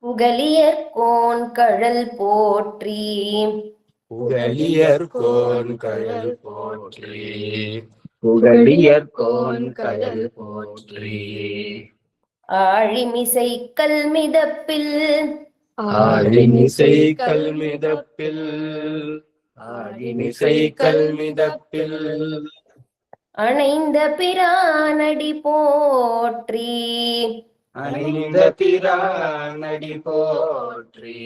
Speaker 5: புகலியர்கோன் கழல் போற்றி
Speaker 6: புகழியர்கோன் கழல் போற்றி புகழியர்கோன் கழல் போற்றி
Speaker 5: ஆழிமிசை கல்மிதப்பில்
Speaker 6: ஆழிமிசை கல்மிதப்பில் ஆழிமிசை கல்மிதப்பில்
Speaker 5: அணைந்த பிரானடி போற்றி
Speaker 6: அணைந்த பிரானடி போற்றி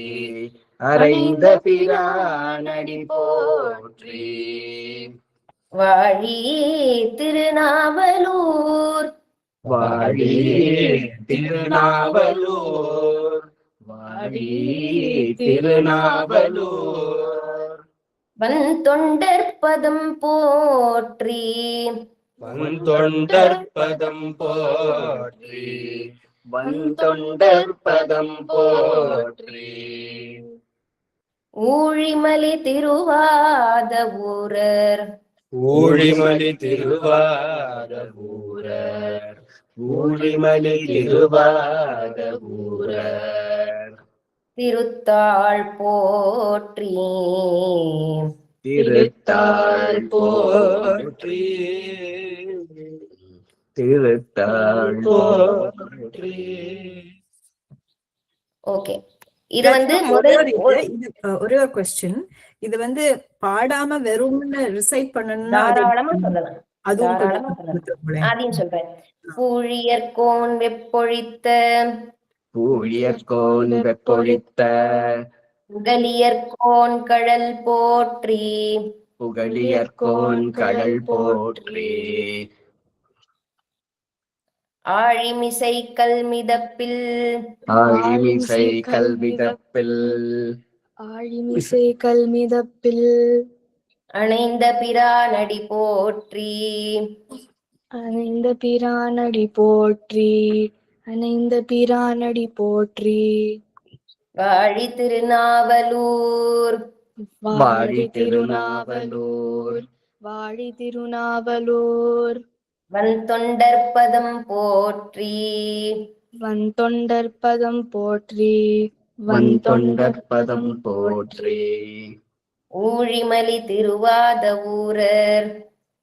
Speaker 6: அறைந்த பிரானடி போற்றி
Speaker 5: வாழி திருநாவலூர்
Speaker 6: வாழி திருநாவலூர் வாழி திருநாவலூர்
Speaker 5: வன் தொண்டற்பதம் போற்றி
Speaker 6: வன் தொண்டர் பதம் போற்றி வன் தொண்டர் பதம் போற்றி
Speaker 5: ஊழிமலி திருவாத ஊரர்
Speaker 6: ஊழிமலி திருவாத ஊரர் ஊழிமலி திருவாத ஊரர்
Speaker 5: திருத்தாள் போற்றி
Speaker 6: திருத்தாள் போற்றி திருத்தாள் போற்றி.
Speaker 5: ஓகே. இது முதல்
Speaker 7: ஒரே ஒரு கொஸ்டின். இது பாடாம வெறும்னு ரிசைட் பண்ணணும்னா
Speaker 5: தாராளமா சொல்லலாம்.
Speaker 7: அதுவும்
Speaker 5: தாராளமா சொல்லலாம். அதையும் சொல்றேன். ஊழியர்கோன் வெப்பொழித்த
Speaker 6: ஊழியர்கோன் வெப்பொழித்த
Speaker 5: புகலியர்கோன் கழல் போற்றி
Speaker 6: புகழியர்கோன் கடல் போற்றி
Speaker 5: ஆழிமிசை கல்மிதப்பில்
Speaker 6: ஆழிமிசை கல்விதப்பில்
Speaker 1: ஆழிமிசை கல்மிதப்பில்
Speaker 5: அணைந்த பிரானடி போற்றி
Speaker 1: அணைந்த பிரானடி போற்றி அணைந்த பிரானடி போற்றி
Speaker 5: வாழி திருநாவலூர்
Speaker 6: வாழி திருநாவலூர்
Speaker 1: வாழி திருநாவலூர்
Speaker 5: வன் தொண்டற்பதம் போற்றி
Speaker 1: வன் தொண்டற்பதம் போற்றி
Speaker 6: வன் தொண்டற்பதம் போற்றி
Speaker 5: ஊழிமலி திருவாத ஊரர்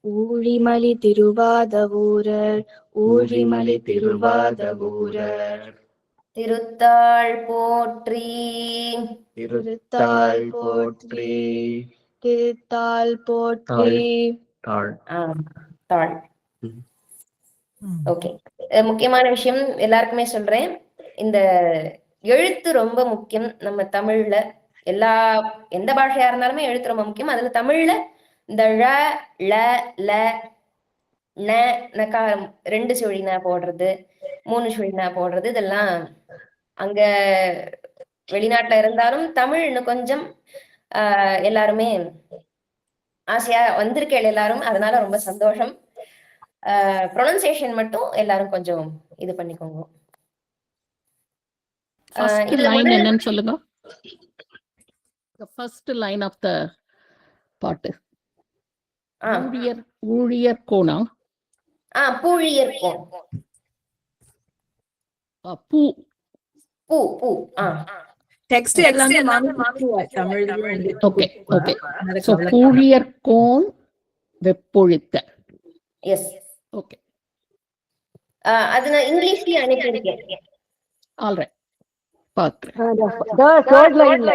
Speaker 1: ஊழிமலி திருவாத ஊரர்
Speaker 6: ஊழிமலி திருவாத ஊரர்
Speaker 5: திருத்தாள் போற்றி
Speaker 6: திருத்தாள் போற்றி
Speaker 1: திருத்தாள் போற்றி
Speaker 6: தாள்
Speaker 5: தாள். ஓகே. முக்கியமான விஷயம் எல்லாருக்குமே சொல்றேன். இந்த எழுத்து ரொம்ப முக்கியம். நம்ம தமிழ்ல எந்த பாஷையா இருந்தாலுமே எழுத்து ரொம்ப முக்கியம். அதுல தமிழ்ல இந்த ழ ல ல ந நக்கா 2 சுழினா போடுறது, 3 சுழினா போடுறது, இதெல்லாம் அங்க வெளிநாட்டுல இருந்தாலும் தமிழ் இன்னும் கொஞ்சம் எல்லாருமே ஆசையா வந்திருக்கேள் எல்லாரும், அதனால ரொம்ப சந்தோஷம். ப்ரொனன்சியேஷன் மட்டும் எல்லாரும் கொஞ்சம் இது பண்ணிக்கோங்க.
Speaker 2: ஃபர்ஸ்ட்
Speaker 5: இதுல
Speaker 2: லைன்
Speaker 5: முதல்
Speaker 2: என்னன்னு சொல்லுங்க. The first line of the பாட்டு. ஊழியர் கோணா?
Speaker 5: பூழியர் கோன்.
Speaker 2: பூ.
Speaker 5: பூ பூ.
Speaker 7: டெக்ஸ்ட் எல்லாமே தமிழ்லயும் வந்து.
Speaker 2: Okay okay. சோ பூழியர் கோன் வெப்பொழித்த.
Speaker 5: எஸ்.
Speaker 2: ஓகே.
Speaker 5: அது நான் இங்கிலீஷ்லயே அனுப்பியிருக்கேன்.
Speaker 2: ஆல்ரைட். பாக்குறேன்.
Speaker 8: தேர்ட் லைன்ல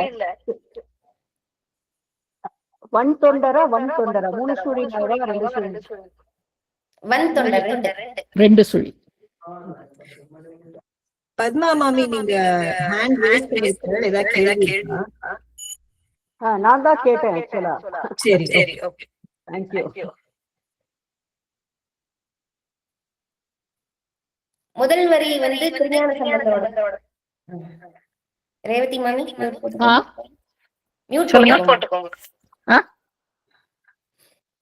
Speaker 8: வன் தொண்டரா 3 சுழி நாயரா 2 சுழி?
Speaker 5: வன் தொண்டர்
Speaker 2: 2 சுழி.
Speaker 7: பத்மா மாமி, நீங்க ஹேண்ட் ரேஸ் பண்ணிருக்கீங்க, ஏதாவது கேள்வி இருக்கா?
Speaker 8: நான் தான் கேட்டேன் ஆக்சுவலா.
Speaker 7: சரி ஓகே,
Speaker 8: தேங்க் யூ.
Speaker 5: முதல் வரி வந்து திருஞான சம்பந்தரோட. ரேவதி மாமி மியூட் போட்டுக்கோங்க.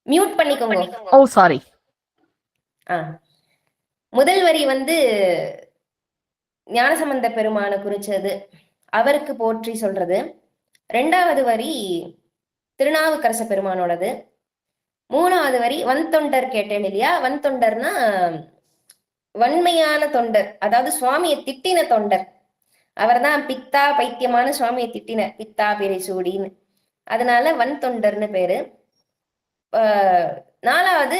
Speaker 5: மியூட் பண்ணிக்கோங்க.
Speaker 2: ஓ சாரி.
Speaker 5: முதல் வரி வந்து ஞானசம்பந்த பெருமான குறிச்சது, அவருக்கு போற்றி சொல்றது. 2வது வரி திருநாவுக்கரச பெருமானோடது. 3வது வரி வன்தொண்டர் கேட்டேன் இல்லையா? வன்தொண்டர்னா வன்மையான தொண்டர், அதாவது சுவாமியை திட்டின தொண்டர். அவர் தான் பித்தா பைத்தியமான சுவாமியை திட்டின, பித்தா பிறை சூடின்னு. அதனால வன்தொண்டர்னு பேரு. 4வது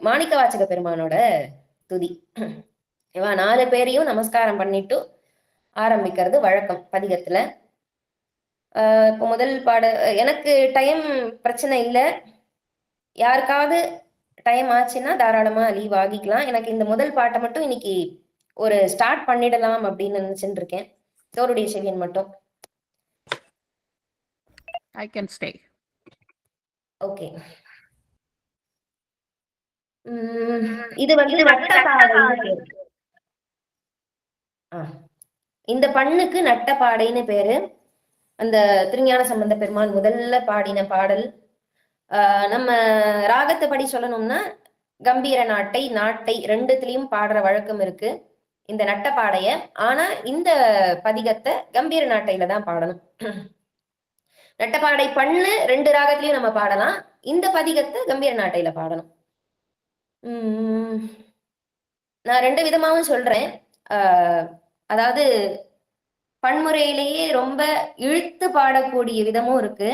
Speaker 5: மாணிக்க வாசக பெருமானோட துதி. இவா 4 பேரையும் நமஸ்காரம் பண்ணிட்டு ஆரம்பிக்கிறது வழக்கம் பதிகத்துல. இப்போ முதல் எனக்கு டைம் பிரச்சனை இல்லை, யாருக்காவது டைம் ஆச்சுன்னா தாராளமா லீவ் ஆகிக்கலாம். எனக்கு இந்த முதல் பாட்டை மட்டும் இன்னைக்கு ஒரு ஸ்டார்ட் பண்ணிடலாம் அப்படின்னு நினைச்சுட்டு இருக்கேன். தோருடைய செவியன் மட்டும்.
Speaker 2: I can stay.
Speaker 5: ஓகே. இது வந்து நட்டபாடை. இந்த பண்ணுக்கு நட்டபாடைன்னு பேரு. அந்த திருஞான சம்பந்த பெருமான் முதல்ல பாடின பாடல். நம்ம ராகத்தை படி சொல்லணும்னா கம்பீர நாட்டை, நாட்டை 2துலயும் பாடுற வழக்கம் இருக்கு இந்த நட்டப்பாடைய. ஆனா இந்த பதிகத்தை கம்பீர நாட்டையில தான் பாடணும். நட்டப்பாடை பண்ணு 2 ராகத்திலயும் நம்ம பாடலாம், இந்த பதிகத்தை கம்பீர நாட்டையில பாடணும். நான் 2 விதமாவும் சொல்றேன். அதாவது பன்முறையிலேயே ரொம்ப இழுத்து பாடக்கூடிய விதமும் இருக்கு,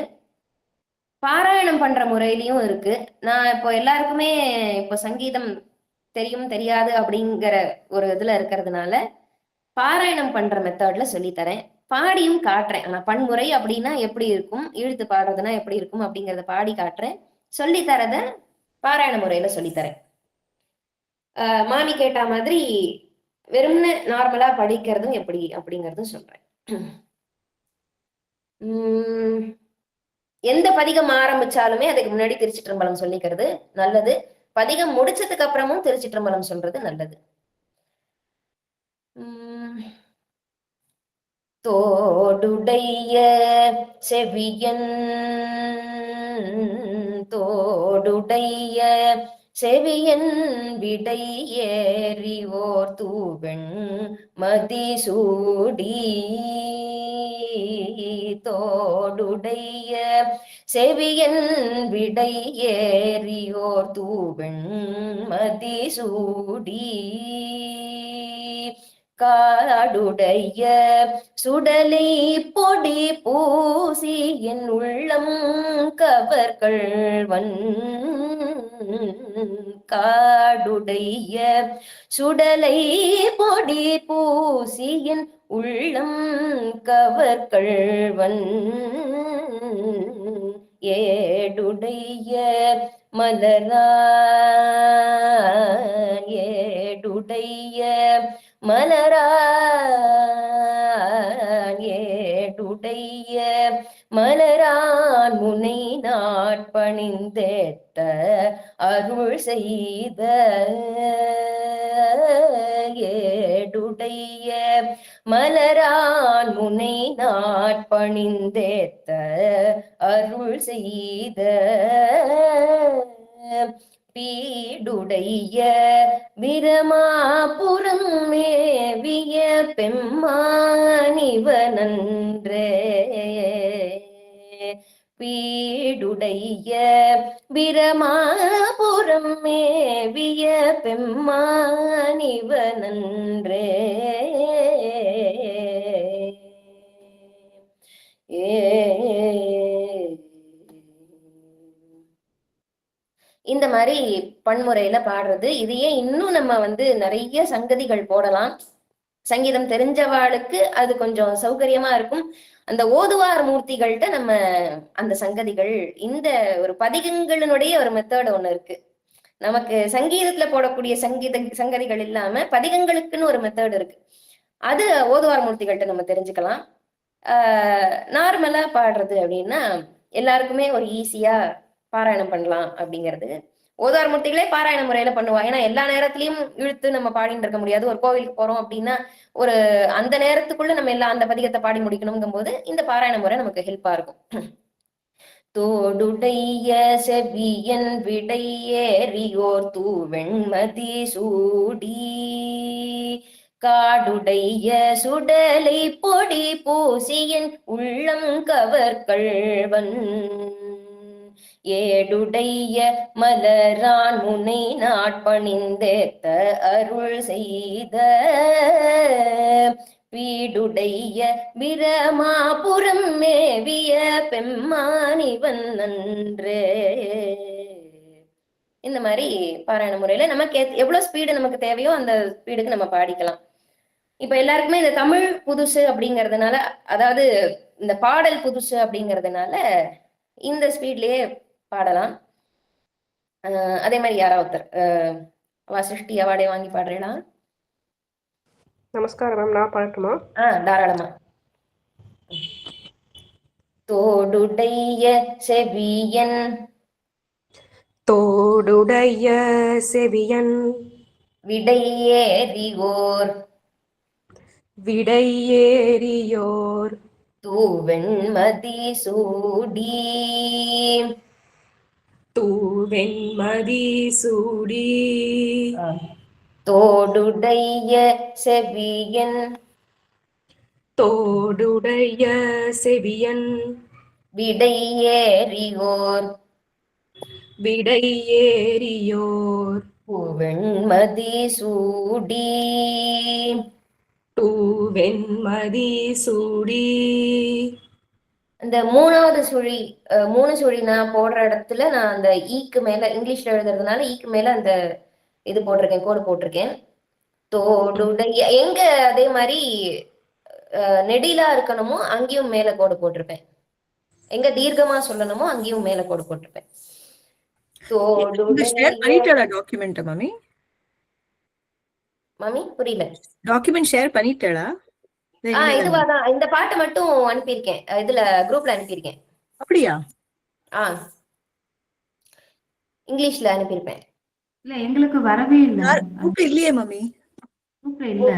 Speaker 5: பாராயணம் பண்ற முறையிலையும் இருக்கு. நான் இப்போ எல்லாருக்குமே இப்போ சங்கீதம் தெரியும் தெரியாது அப்படிங்கிற ஒரு இதுல இருக்கிறதுனால பாராயணம் பண்ற மெத்தட்ல சொல்லித்தரேன், பாடியும் காட்டுறேன். ஆனா பன்முறை அப்படின்னா எப்படி இருக்கும், இழுத்து பாடுறதுன்னா எப்படி இருக்கும் அப்படிங்கறத பாடி காட்டுறேன். சொல்லித்தரத பாராயண முறையில சொல்லித்தரேன். மாமி கேட்ட மாதிரி வெறும்னு நார்மலா படிக்கிறதும் எப்படி அப்படிங்கறதும் சொல்றேன். எந்த பதிகம் ஆரம்பிச்சாலுமே அதுக்கு முன்னாடி திருச்சிற்றம்பலம் சொல்லிக்கிறது நல்லது. பதிகம் முடிச்சதுக்கு அப்புறமும் திருச்சிற்றம்பலம் சொல்றது நல்லது. தோடுடைய செவியன், தோடுடைய செவியன் விடை ஏறிவோர் தூவெண் மதிசூடி, தோடுடைய செவியன் விடை ஏறியோர் தூவெண் மதிசூடி, காடுடைய சுடலை பொடி பூசி என் உள்ளம் கவர்கள்வன், காடுடைய சுடலை பொடி பூசி என் உள்ளம் கவர்கள்வன், ஏடுடைய மலரான், ஏடுடைய மலரான், ஏடுடைய மலரான் முனை நாட்பணிந்தேத்த அருள் செய்த, பீடுடைய மலரான் முனை நாட்பணிந்தேத்த அருள் செய்த பீடுடைய பிரமாபுரம் மேவிய பெம்மானிவனன்றே பீடுடைய பிரமாபுரம் மேவிய பெம்மானிவனன்றே இந்த மாதிரி பன்முறையில பாடுறது. இதையே இன்னும் நம்ம நிறைய சங்கதிகள் போடலாம். சங்கீதம் தெரிஞ்சவாளுக்கு அது கொஞ்சம் சௌகரியமா இருக்கும். அந்த ஓதுவார் மூர்த்திகள்கிட்ட நம்ம அந்த சங்கதிகள், இந்த ஒரு பதிகங்களினுடைய ஒரு மெத்தட் ஒண்ணு இருக்கு. நமக்கு சங்கீதத்துல போடக்கூடிய சங்கதிகள் இல்லாம பதிகங்களுக்குன்னு ஒரு மெத்தட் இருக்கு. அது ஓதுவார் மூர்த்திகள்கிட்ட நம்ம தெரிஞ்சுக்கலாம். நார்மலா பாடுறது அப்படின்னா எல்லாருக்குமே ஒரு ஈஸியா பாராயணம் பண்ணலாம் அப்படிங்கிறது. ஓதுவார் மூர்த்திகளே பாராயண முறையில பண்ணுவாங்க. ஏன்னா எல்லா நேரத்திலயும் இழுத்து நம்ம பாடிட்டு இருக்க முடியாது. ஒரு கோவிலுக்கு போறோம் அப்படின்னா ஒரு அந்த நேரத்துக்குள்ள நம்ம எல்லாம் அந்த பதிகத்தை பாடி முடிக்கணுங்கும் போது இந்த பாராயண முறை நமக்கு ஹெல்ப்பா இருக்கும். தோடுடைய செவியன் விடையேறியோர் தூவெண்மதி சூடி காடுடைய சுடலை பொடி பூசியன் உள்ளம் கவர்கள்வன் ஏடுடைய மலரான் முனை நாட்பணிந்தேத்த அருள் செய்த வீடுடைய பிரமாபுரம் மேவிய பெம்மானிவன் நன்றே. இந்த மாதிரி பாராயண முறையில நமக்கு எவ்வளவு ஸ்பீடு நமக்கு தேவையோ அந்த ஸ்பீடுக்கு நம்ம பாடிக்கலாம். இப்ப எல்லாருக்குமே இந்த தமிழ் புதுசு அப்படிங்கறதுனால, அதாவது இந்த பாடல் புதுசு அப்படிங்கறதுனால இந்த ஸ்பீட்லயே பாடலாம். அதே மாதிரி யாராவது சிருஷ்டி அவார்டே வாங்கி பாடுறீங்களா?
Speaker 9: நமஸ்காரம் மேம், நான் பாடட்டுமா?
Speaker 5: தாராளமா. தோடுடைய செவியன்
Speaker 9: தோடுடைய செவியன்
Speaker 5: விடையேறியோர்
Speaker 9: விடையேறியோர்
Speaker 5: தூவெண்மதி சூடி
Speaker 9: தூவெண்மதி சூடி
Speaker 5: தோடுடைய செவியன்
Speaker 9: தோடுடைய செவியன்
Speaker 5: விடையேறியோர்
Speaker 9: விடையேறியோர்
Speaker 5: பூவெண்மதி சூடி
Speaker 9: தூவெண்மதி சூடி.
Speaker 5: இந்த மூணாவது சுழி, மூணு சுழி நான் போடுற இடத்துல நான் அந்த ஈக்கு மேல, இங்கிலீஷ்ல எழுதுறதுனால ஈக்கு மேல அந்த இது போட்டிருக்கேன், கோடு போட்டிருக்கேன். தோடுடைய எங்க அதே மாதிரி நெடிலா இருக்கணுமோ அங்கேயும் மேல கோடு போட்டிருப்பேன். எங்க தீர்க்கமா சொல்லணுமோ அங்கேயும் மேல கோடு போட்டிருப்பேன்.
Speaker 7: டாக்குமெண்ட் மாமி
Speaker 5: மாமி புரியல.
Speaker 7: Document share பண்ணிட்டடா?
Speaker 5: இதுவாதான் இந்த பாட்டு மட்டும் அனுப்பியிருக்கேன், இதுல குரூப்ல அனுப்பியிருக்கேன்.
Speaker 7: அப்படியா?
Speaker 5: இங்கிலீஷ்ல அனுப்பியிருப்பேன்.
Speaker 10: இல்ல எங்களுக்கு வரவே இல்ல.
Speaker 7: குரூப்ல இல்லையே மாமி.
Speaker 10: குரூப்ல இல்ல,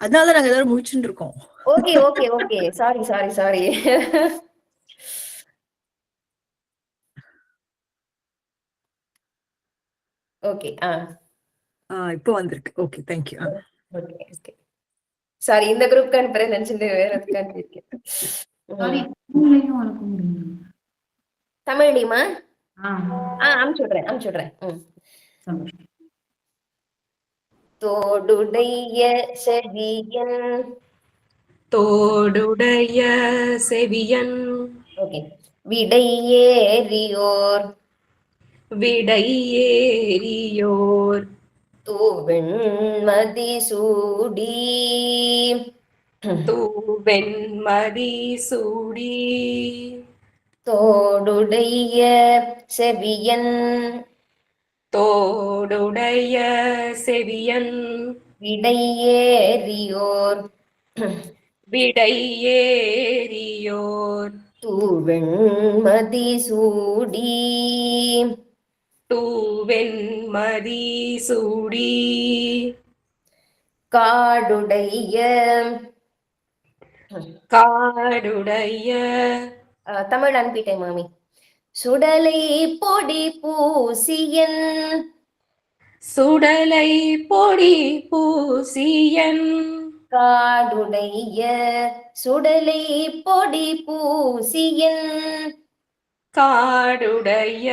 Speaker 7: அதனால நாங்க எல்லாரும் முடிச்சுட்டு இருக்கோம்.
Speaker 5: Okay okay okay, sorry sorry sorry. Okay
Speaker 7: இப்போ வந்திருக்கு. Okay thank you.
Speaker 5: Okay okay, sorry இந்த குரூப்க்கு அனுப்புறேன் நினைச்சிட்டு வேற எதுக்கு அனுப்பியிருக்கேன்.
Speaker 10: சாரி தமிழ்லயும் அனுப்ப முடியும்.
Speaker 5: தமிழ்லயுமா? அனுப்பிச்சுடுறேன். தோடுடைய செவியன்
Speaker 9: தோடுடைய செவியன்
Speaker 5: ஓகே விடையேறியோர்
Speaker 9: விடையேறியோர்
Speaker 5: தூவெண்மதி சூடி
Speaker 9: தூவெண்மதி சூடி
Speaker 5: தோடுடைய செவியன்
Speaker 9: தோடுடைய செவியன்
Speaker 5: விடையேறியோர்
Speaker 9: விடையேறியோர்
Speaker 5: தூவெண்மதி சூடி
Speaker 9: தூவெண்மதி சூடி
Speaker 5: காடுடைய
Speaker 9: காடுடைய
Speaker 5: தமிழ் அனுப்பிட்டேன் மாமி. சுடலை பொடி பூசியன்
Speaker 9: சுடலை பொடி பூசியன்
Speaker 5: காடுடைய சுடலை பொடி பூசியன்
Speaker 9: காடுடைய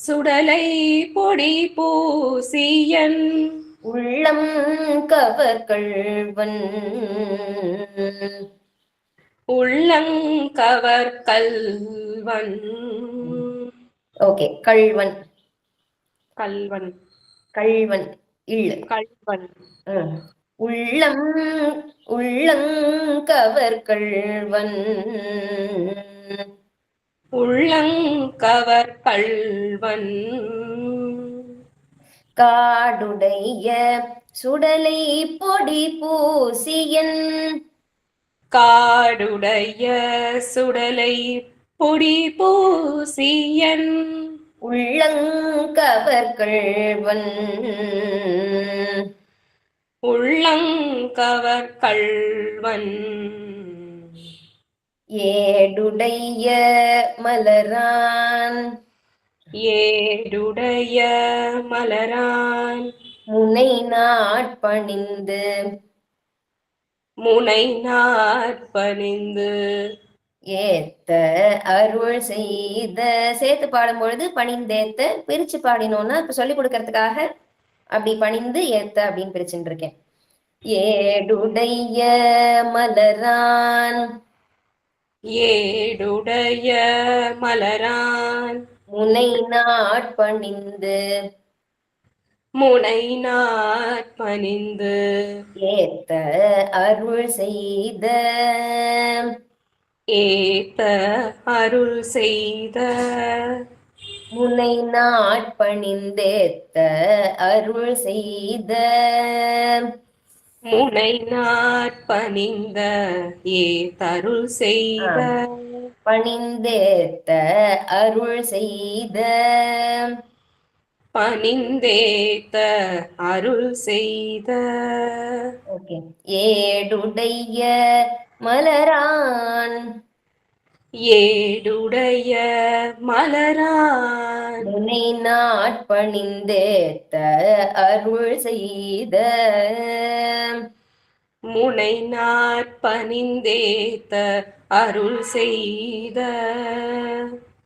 Speaker 9: சுடலை பொடி பூசியன்
Speaker 5: உள்ளம் கவர்கள்வன்
Speaker 9: உள்ளங்கவர் கல்வன்.
Speaker 5: ஓகே, கள்வன்
Speaker 9: கல்வன்
Speaker 5: கள்வன் இல்ல
Speaker 9: கல்வன்.
Speaker 5: உள்ளம் உள்ளங்கவர் கள்வன்
Speaker 9: உள்ளங்கவர் கல்வன்.
Speaker 5: காடுடைய சுடலை பொடி பூசியன்
Speaker 9: காடுடைய சுடலை பொடி பூசியன்
Speaker 5: உள்ளங்கவர் கள்வன்
Speaker 9: உள்ளங்கவர் கல்வன்.
Speaker 5: ஏடுடைய மலரான்
Speaker 9: ஏடுடைய மலரான்
Speaker 5: முனை நாட்பணிந்து
Speaker 9: முனை நாற்பணிந்து
Speaker 5: ஏத்த அருள் செய்த. சேர்த்து பாடும் பொழுது பணிந்தேத்த, பிரிச்சு பாடினோம்னா இப்ப சொல்லி கொடுக்கறதுக்காக அப்படி பணிந்து ஏத்த அப்படின்னு பிரிச்சுட்டு இருக்கேன். ஏடுடைய மலரான்
Speaker 9: ஏடுடைய மலரான்
Speaker 5: முனை நாட்பணிந்து
Speaker 9: முனை நாற்பணிந்து
Speaker 5: ஏத்த அருள் செய்த
Speaker 9: ஏத்த அருள் செய்த
Speaker 5: முனை நாட்பணிந்தேத்த அருள் செய்த
Speaker 9: முனை நாற்பணிந்த ஏத்தருள் செய்த
Speaker 5: பணிந்தேத்த அருள் செய்த
Speaker 9: பணிந்தேத்த அருள் செய்த.
Speaker 5: ஓகே. ஏடுடைய மலரான்
Speaker 9: ஏடுடைய மலரான்
Speaker 5: முனை நாட்பணிந்தேத்த அருள் செய்த
Speaker 9: முனை நாற்பணிந்தேத்த அருள் செய்த.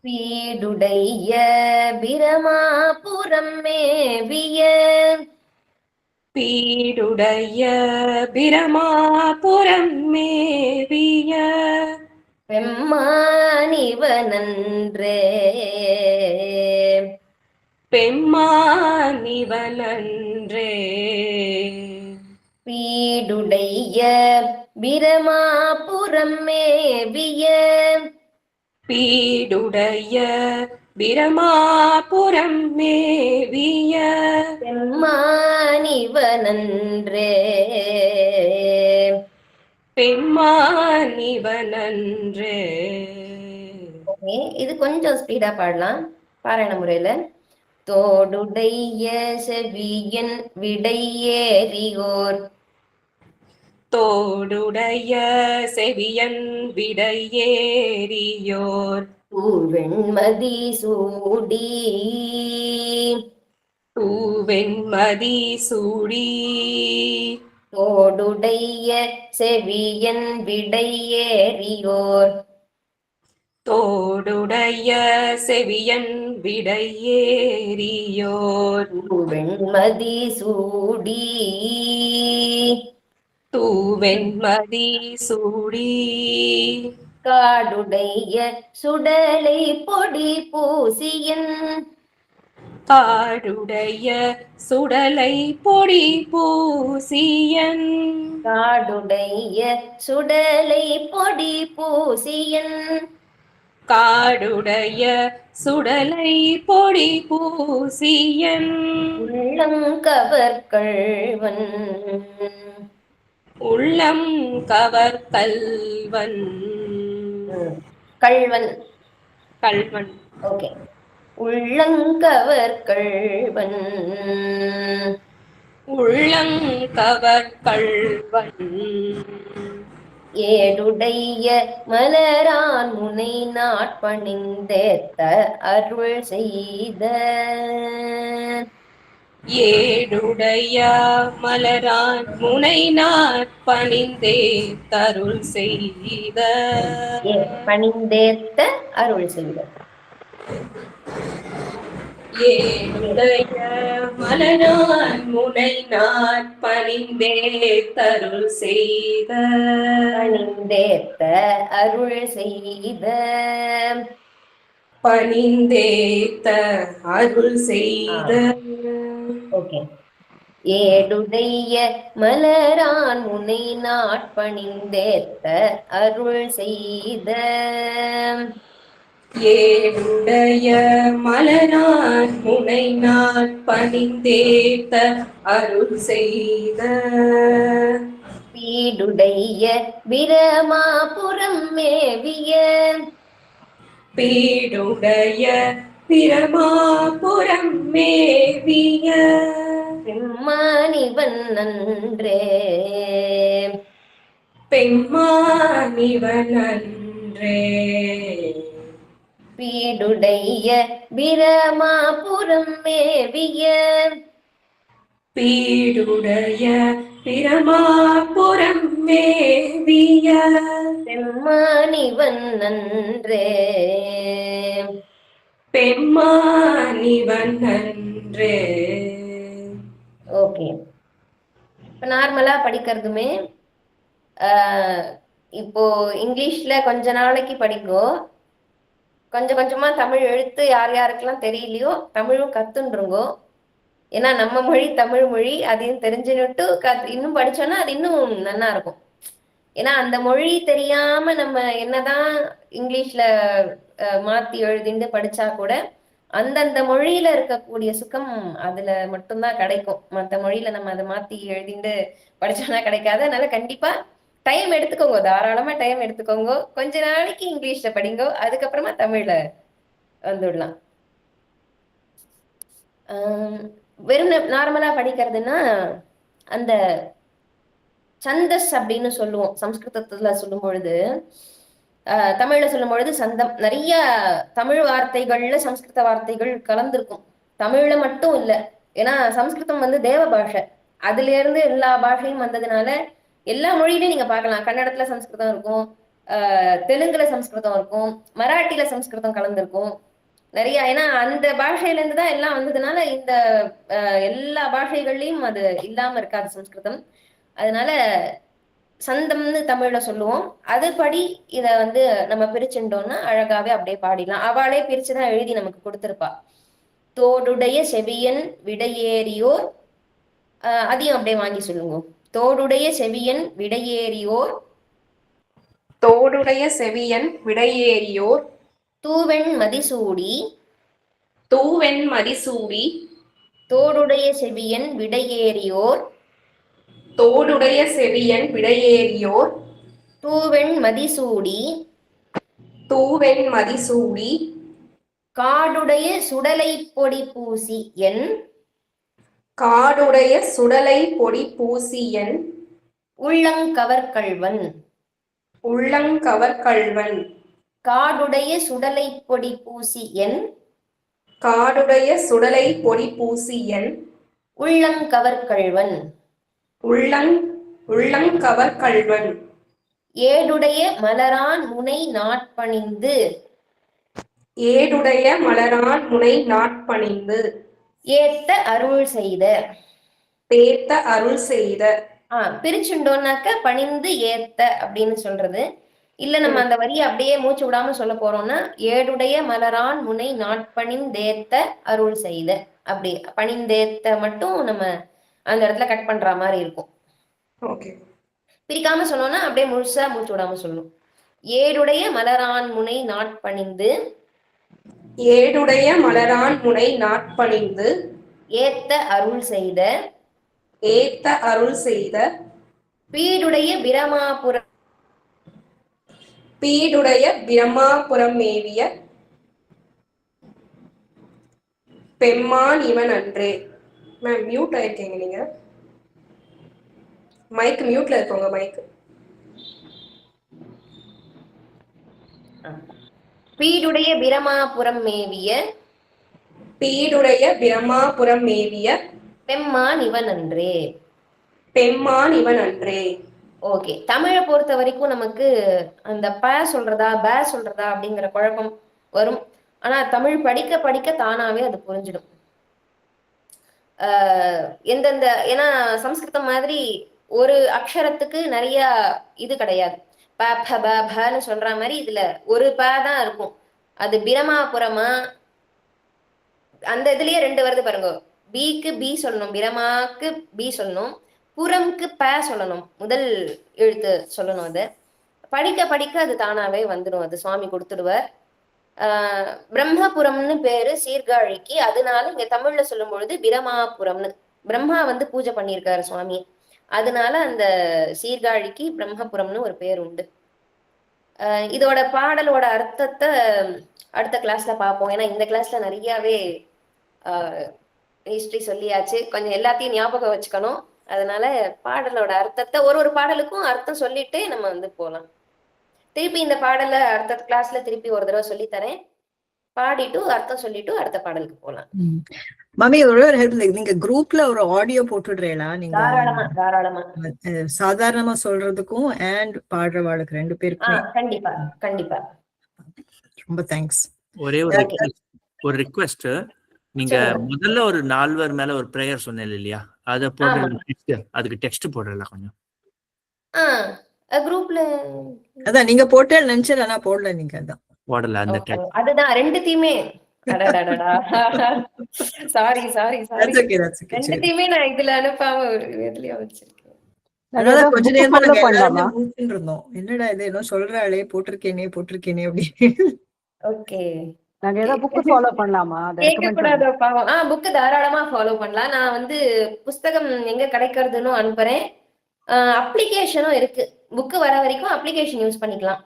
Speaker 5: வீடுடைய பிரமாபுரம் மேவிய
Speaker 9: பீடுடைய பிரமாபுரம் மேவிய
Speaker 5: பெம்மானிவனன்றே
Speaker 9: பெம்மானிவனன்றே.
Speaker 5: வீடுடைய பிரமாபுரம் மேவிய
Speaker 9: பீடுடைய பிரமாபுரம் மேவிய
Speaker 5: பெம்மானிவனன்றே
Speaker 9: பெம்மானிவனன்றே.
Speaker 5: ஓகே, இது கொஞ்சம் ஸ்பீடா பாடலாம் பாராயண முறையில. தோடுடைய செவியன் விடையேறியோர்
Speaker 9: தோடுடைய செவியன் விடையேறியோர்
Speaker 5: தூவெண்மதி சூடி
Speaker 9: தூவெண்மதி சூடி
Speaker 5: தோடுடைய செவியன் விடையேறியோர்
Speaker 9: தோடுடைய செவியன் விடையேறியோர்
Speaker 5: வெண்மதி சூடி
Speaker 9: தூவெண்மதி சூடி
Speaker 5: காடுடைய சுடலை பொடி பூசியன்
Speaker 9: காடுடைய சுடலை பொடி பூசியன்
Speaker 5: காடுடைய சுடலை பொடி பூசியன்
Speaker 9: காடுடைய சுடலை பொடி பூசியன்
Speaker 5: உள்ளங்கவர் கள்வன்
Speaker 9: உள்ளம் கவர் கல்வன்
Speaker 5: கள்வன்
Speaker 9: கல்வன்.
Speaker 5: ஓகே. உள்ளங்கவர் கள்வன்
Speaker 9: உள்ளங்கவர் கள்வன்
Speaker 5: ஏடுடைய மலரான் முனை நாட்பணிந்தேத்த அருள் செய்த
Speaker 9: ஏடுடைய மலரான் முனை நாட்பணிந்தே தருள் செய்த
Speaker 5: பணிந்தேத்த அருள் செய்த
Speaker 9: ஏடுடைய மலரான் முனை நாட்பணிந்தே தருள் செய்த
Speaker 5: பணிந்தேத்த அருள் செய்த
Speaker 9: பணிந்தேத்த அருள் செய்த.
Speaker 5: ஓகே. ஏடுடைய மலரான் முனை நாட்பணிந்தேத்த அருள் செய்த
Speaker 9: ஏடுடைய மலரான் முனை நாட்பணிந்தேத்த அருள் செய்த
Speaker 5: பீடுடைய பிரமாபுரம் மேவிய
Speaker 9: பீடுடைய பிரமாபுரம் மேவிய
Speaker 5: பெம்மானிவன் நன்றே
Speaker 9: பெம்மானிவன் நன்றே
Speaker 5: பீடுடைய பிரமாபுரம் மேவிய
Speaker 9: பீடுடைய பிரமாபுரம் மேவிய
Speaker 5: பெம்மானிவன் நன்றே
Speaker 9: பெம்மானிவன் நன்றே.
Speaker 5: ஓகே. இப்போ நார்மலா படிக்கிறதுமே இப்போ இங்கிலீஷ்ல கொஞ்ச நாளைக்கு படிங்கோ, கொஞ்சம் கொஞ்சமா தமிழ் எழுத்து யார் யாருக்கெல்லாம் தெரியலையோ தமிழும் கத்துன்றுங்கோ. ஏன்னா நம்ம மொழி தமிழ் மொழி, அதையும் தெரிஞ்சுன்னுட்டு இன்னும் படிச்சோன்னா அது இன்னும் நல்லா இருக்கும். ஏன்னா அந்த மொழி தெரியாம நம்ம என்னதான் இங்கிலீஷ்ல மாத்தி எழுதிண்டு படிச்சா கூட அந்தந்த மொழியில இருக்கக்கூடிய சுகம் அதுல மட்டும்தான் கிடைக்கும். மற்ற மொழியில நம்ம அதை மாத்தி எழுதிண்டு படிச்சோம்னா கிடைக்காது. அதனால கண்டிப்பா டைம் எடுத்துக்கோங்க, தாராளமா டைம் எடுத்துக்கோங்க. கொஞ்ச நாளைக்கு இங்கிலீஷ்ல படிங்கோ, அதுக்கப்புறமா தமிழ்ல வந்துடலாம். வெறும் நார்மலா படிக்கிறதுன்னா அந்த சந்தஸ் அப்படின்னு சொல்லுவோம் சம்ஸ்கிருதத்துல சொல்லும் பொழுது. தமிழ்ல சொல்லும் பொழுது சந்தம். நிறைய தமிழ் வார்த்தைகள்ல சம்ஸ்கிருத வார்த்தைகள் கலந்துருக்கும், தமிழ்ல மட்டும் இல்லை. ஏன்னா சம்ஸ்கிருதம் வந்து தேவ பாஷை, அதுல இருந்து எல்லா பாஷையும் வந்ததுனால எல்லா மொழியிலையும் நீங்க பார்க்கலாம். கன்னடத்துல சம்ஸ்கிருதம் இருக்கும், தெலுங்குல சம்ஸ்கிருதம் இருக்கும், மராட்டியில சம்ஸ்கிருதம் கலந்துருக்கும் நிறைய. ஏன்னா அந்த பாஷையில இருந்து தான் எல்லாம் வந்ததுனால இந்த எல்லா பாஷைகள்லயும் அது இல்லாம இருக்காது சம்ஸ்கிருதம். அதனால சந்தம்னு தமிழ்ல சொல்லுவோம். அதுபடி இத வந்து நம்ம பிரிச்சுட்டோம்னா அழகாவே அப்படியே பாடிடலாம். அவளே பிரிச்சுதான் எழுதி நமக்கு கொடுத்திருப்பா. தோடுடைய செவியன் விடையேறியோர், அதையும் அப்படியே வாங்கி சொல்லுங்க. தோடுடைய செவியன் விடையேறியோர்,
Speaker 9: தோடுடைய செவியன் விடையேறியோர்,
Speaker 5: தூவெண் மதிசூடி,
Speaker 9: தூவெண் மதிசூடி,
Speaker 5: தோடுடைய செவியன் விடையேறியோர்,
Speaker 9: தோடுடைய செவியன் விடையேறியோர்,
Speaker 5: தூவெண் மதிசூடி,
Speaker 9: தூவெண் மதிசூடி,
Speaker 5: காடுடைய சுடலை பொடி பூசி என்,
Speaker 9: காடுடைய சுடலை பொடி பூசியன்,
Speaker 5: உள்ளங்கவர்கள்வன்,
Speaker 9: உள்ளங்கவர்கள்வன்,
Speaker 5: காடுடைய சுடலை பொடி பூசி என்,
Speaker 9: காடுடைய சுடலை பொடி பூசியன்,
Speaker 5: உள்ளங்கவர்கள்வன்,
Speaker 9: உள்ளங்கவர்கள்வன்,
Speaker 5: ஏடுடைய மலரான் முனை நாட்பணிந்து,
Speaker 9: ஏடுடைய மலரான் முனை நாட்பணிந்து,
Speaker 5: ஏத்த அருள் செய்த.
Speaker 9: பேத்த அருள் செய்த.
Speaker 5: பிரிச்சுண்டோம்னாக்க பணிந்து ஏத்த அப்படின்னு சொல்றது. இல்ல நம்ம அந்த வரியை அப்படியே மூச்சு விடாம சொல்ல போறோம்னா ஏடுடைய மலரான் முனை நாட்பணிந்தேத்த அருள் செய்த. அப்படி பணிந்தேத்த மட்டும் நம்ம அந்த இடத்துல கட் பண்ற மாதிரி இருக்கும். பிரிக்காம சொன்னோம்னா அப்படியே முழுசா மூச்சு விடாம சொல்லணும். ஏடுடைய மலரான் முனை நாட்பணிந்து,
Speaker 9: ஏடுடைய மலரான் முனை நாட்பணிந்து,
Speaker 5: ஏத்த அருள் செய்த,
Speaker 9: ஏத்த அருள் செய்த,
Speaker 5: பீடுடைய பிரமாபுரம்,
Speaker 9: பீடுடைய பிரமாபுரம் மேவிய பெம்மான் இவன் அன்றே. மேம் மியூட் ஆயிருக்கீங்க நீங்க. மைக் மியூட்ல இருக்கோங்க மைக்.
Speaker 5: பீடுடைய பிரமாபுரம் மேவிய
Speaker 9: பீடுடைய பிரமாபுரம் மேவிய
Speaker 5: பெம்மான் இவன் அன்றே.
Speaker 9: பெம்மான் இவன் அன்றே.
Speaker 5: ஓகே, தமிழை பொறுத்த வரைக்கும் நமக்கு அந்த ப சொல்றதா ப சொல்றதா அப்படிங்கிற குழப்பம் வரும். ஆனா தமிழ் படிக்க படிக்க தானாவே அது புரிஞ்சிடும். எந்தெந்த ஏன்னா சம்ஸ்கிருதம் மாதிரி ஒரு அக்ஷரத்துக்கு நிறைய இது கிடையாது. ப ப ப பன்னு சொல்ற மாதிரி இதுல ஒரு ப தான் இருக்கும். அது பிரமாபுரமா அந்த இதுலயே 2 வருது பாருங்க. பிக்கு பி சொல்லணும், பிரமாக்கு பி சொல்லணும், புறம்க்கு ப சொல்லணும், முதல் எழுத்து சொல்லணும். அது படிக்க படிக்க அது தானாவே வந்துடும். அது சுவாமி கொடுத்துடுவார். பிரம்மபுரம்னு பேரு சீர்காழிக்கு. அதனால இங்க தமிழ்ல சொல்லும் பொழுது பிரமாபுரம்னு, பிரம்மா வந்து பூஜை பண்ணியிருக்காரு சுவாமி, அதனால அந்த சீர்காழிக்கு பிரம்மபுரம்னு ஒரு பேர் உண்டு. இதோட பாடலோட அர்த்தத்தை அடுத்த கிளாஸ்ல பார்ப்போம். ஏன்னா இந்த கிளாஸ்ல நிறையவே ஹிஸ்டரி சொல்லியாச்சு, கொஞ்சம் எல்லாத்தையும் ஞாபகம் வச்சுக்கணும். அதனால பாடலோட அர்த்தத்தை ஒரு பாடலுக்கும் அர்த்தம் சொல்லிட்டு நம்ம வந்து போகலாம். திருப்பி இந்த பாடலை அடுத்த கிளாஸ்ல திருப்பி ஒரு தடவை சொல்லி தரேன், பாடிட்டு அர்த்தம் சொல்லிட்டு அடுத்த பாடலுக்கு போகலாம்.
Speaker 7: மாமி ஒரு ஹெல்ப், நீங்க குரூப்ல ஒரு ஆடியோ போட்டுடுறீங்களா? நீங்க
Speaker 5: தாராளமா
Speaker 7: சாதாரணமா சொல்றதுக்கும் அண்ட் பாடுறவாளுக்கு 2 பேருக்கும்.
Speaker 5: கண்டிப்பா கண்டிப்பா.
Speaker 7: ரொம்ப தேங்க்ஸ்.
Speaker 6: ஒரே ஒரு ரிக்வெஸ்ட், நீங்க முதல்ல ஒரு 4 மேல ஒரு பிரேயர் சொன்னேன் இல்லையா, அத போடுற, அதுக்கு டெக்ஸ்ட் போடுறல கொஞ்சம்
Speaker 5: குரூப்ல.
Speaker 7: அதான் நீங்க போட்டே நினைச்சேன், ஆனா போடல. நீங்க அதான்
Speaker 6: போடல அந்த டெக்ஸ்ட்.
Speaker 5: அதுதான் ரெண்டுத்தையுமே. சாரி ரெண்டுத்தையுமே நான் இதுல அனுப்பாம இதுலயே வச்சிருக்கேன்.
Speaker 7: கொஞ்ச நேரமா இருந்தோம், என்னடா இது என்ன சொல்றாளே, போட்டிருக்கேனே அப்படின்னு.
Speaker 5: ஓகே,
Speaker 8: நாங்க ஏதாவது புக் ஃபாலோ பண்ணலாமா?
Speaker 5: கேட்கக்கூடாதோ பாவம். புக் தாராளமா ஃபாலோ பண்ணலாம். நான் வந்து புஸ்தகம் எங்க கிடைக்கிறதுன்னு அனுப்புறேன். அப்ளிகேஷனும் இருக்கு. புக் வர வரைக்கும் அப்ளிகேஷன் யூஸ் பண்ணிக்கலாம்.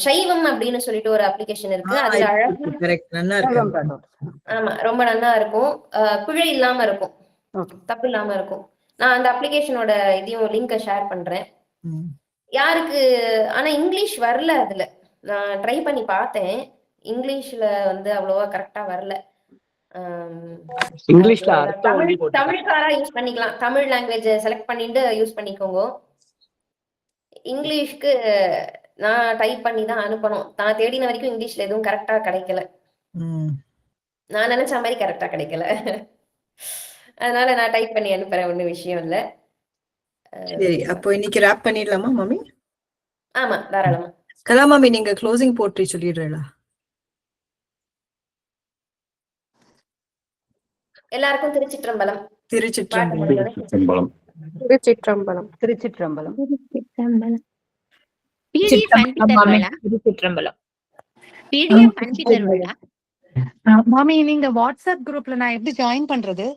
Speaker 5: சைவம் அப்படின்னு சொல்லிட்டு ஒரு அப்ளிகேஷன் இருக்கு. அதுல அழகா, ஆமா, ரொம்ப நல்லா இருக்கும். பிழை இல்லாம இருக்கும், தப்பு இல்லாம இருக்கும். நான் அந்த அப்ளிகேஷனோட இதையும் லிங்கை ஷேர் பண்றேன். யாருக்கு ஆனா இங்கிலீஷ் வரல, அதுல நான் ட்ரை பண்ணி பார்த்தேன், இங்கிலீஷ்ல வந்து அவ்வளவா கரெக்டா வரல.
Speaker 6: இங்கிலீஷ்ல
Speaker 5: தமிழ்காரா யூஸ் பண்ணிக்கலாம். தமிழ் லாங்குவேஜ் செலக்ட் பண்ணிட்டு யூஸ் பண்ணிக்கோங்க. இங்கிலீஷ்க்கு நான் டைப் பண்ணி தான் அனுப்பணும். நான் தேடின வரைக்கும் இங்கிலீஷ்ல எதுவும் கரெக்டா கிடைக்கல. நான் நினைச்ச மாதிரி கரெக்டா கிடைக்கல. அதனால நான் டைப் பண்ணி அனுப்புறேன், ஒண்ணும் விஷயம் இல்ல.
Speaker 7: சரி, அப்போ இன்னைக்கு ராப் பண்ணிடலாமா மாமி?
Speaker 5: ஆமா, தாராளமா.
Speaker 7: கலா மாமி, நீங்க க்ளோசிங் போட்ரி சொல்லிடுறீங்களா?
Speaker 5: எல்லாருக்கும் திருச்சிற்றம்பலம்.
Speaker 8: திருச்சிற்றம்பலம்.
Speaker 11: மாமி, நீங்க வாட்ஸ்அப் குரூப்ல நான் எப்படி ஜாயின் பண்றது?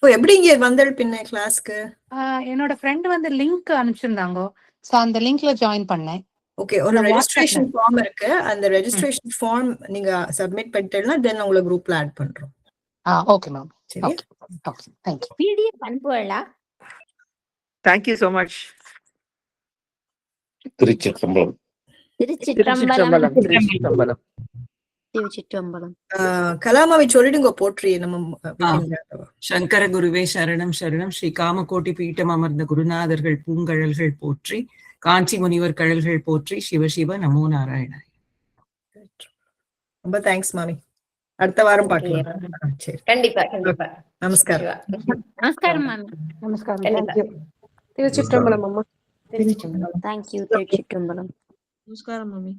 Speaker 7: எப்படி இங்க வந்தல் பின்ன கிளாஸ்க்கு?
Speaker 11: என்னோட ஃப்ரெண்ட் வந்து லிங்க் அனுப்பிச்சிருந்தாங்க, சோ அந்த லிங்க்ல ஜாயின் பண்ணேன்.
Speaker 7: ஓகே, ஒரு ரெஜிஸ்ட்ரேஷன் ஃபார்ம் இருக்கு. அந்த ரெஜிஸ்ட்ரேஷன் ஃபார்ம் நீங்க சப்மிட் பண்ணிட்டீங்கன்னா தென் உங்களை குரூப்ல ஆட் பண்றோம்.
Speaker 11: Okay ma'am. சரி, ஓகே, थैंक यू.
Speaker 12: PDF அனுப்புவலா?
Speaker 4: Thank you so much.
Speaker 6: திருச்சிற்றம்பலம்.
Speaker 7: கலாமாவி சொல்லிடுங்க போற்றி. நம்ம
Speaker 13: சங்கர குருவே சரணம் சரணம். ஸ்ரீ காமகோட்டி பீட்டம் அமர்ந்த குருநாதர்கள் பூங்கழல்கள் போற்றி, காஞ்சி முனிவர் கழல்கள் போற்றி, சிவ சிவ நமோ நாராயண.
Speaker 7: ரொம்ப தேங்க்ஸ் மாமி. அடுத்த வாரம் பார்க்கலாம்.
Speaker 5: கண்டிப்பா கண்டிப்பா.
Speaker 7: நமஸ்காரம்.
Speaker 12: நமஸ்காரம் மாமி.
Speaker 11: நமஸ்காரம்.
Speaker 5: Thank you.
Speaker 3: திருச்சிற்றம்பலம் அம்மா.
Speaker 12: Thank you. திருச்சிற்றம்பலம்.
Speaker 7: நமஸ்காரம் மாமி.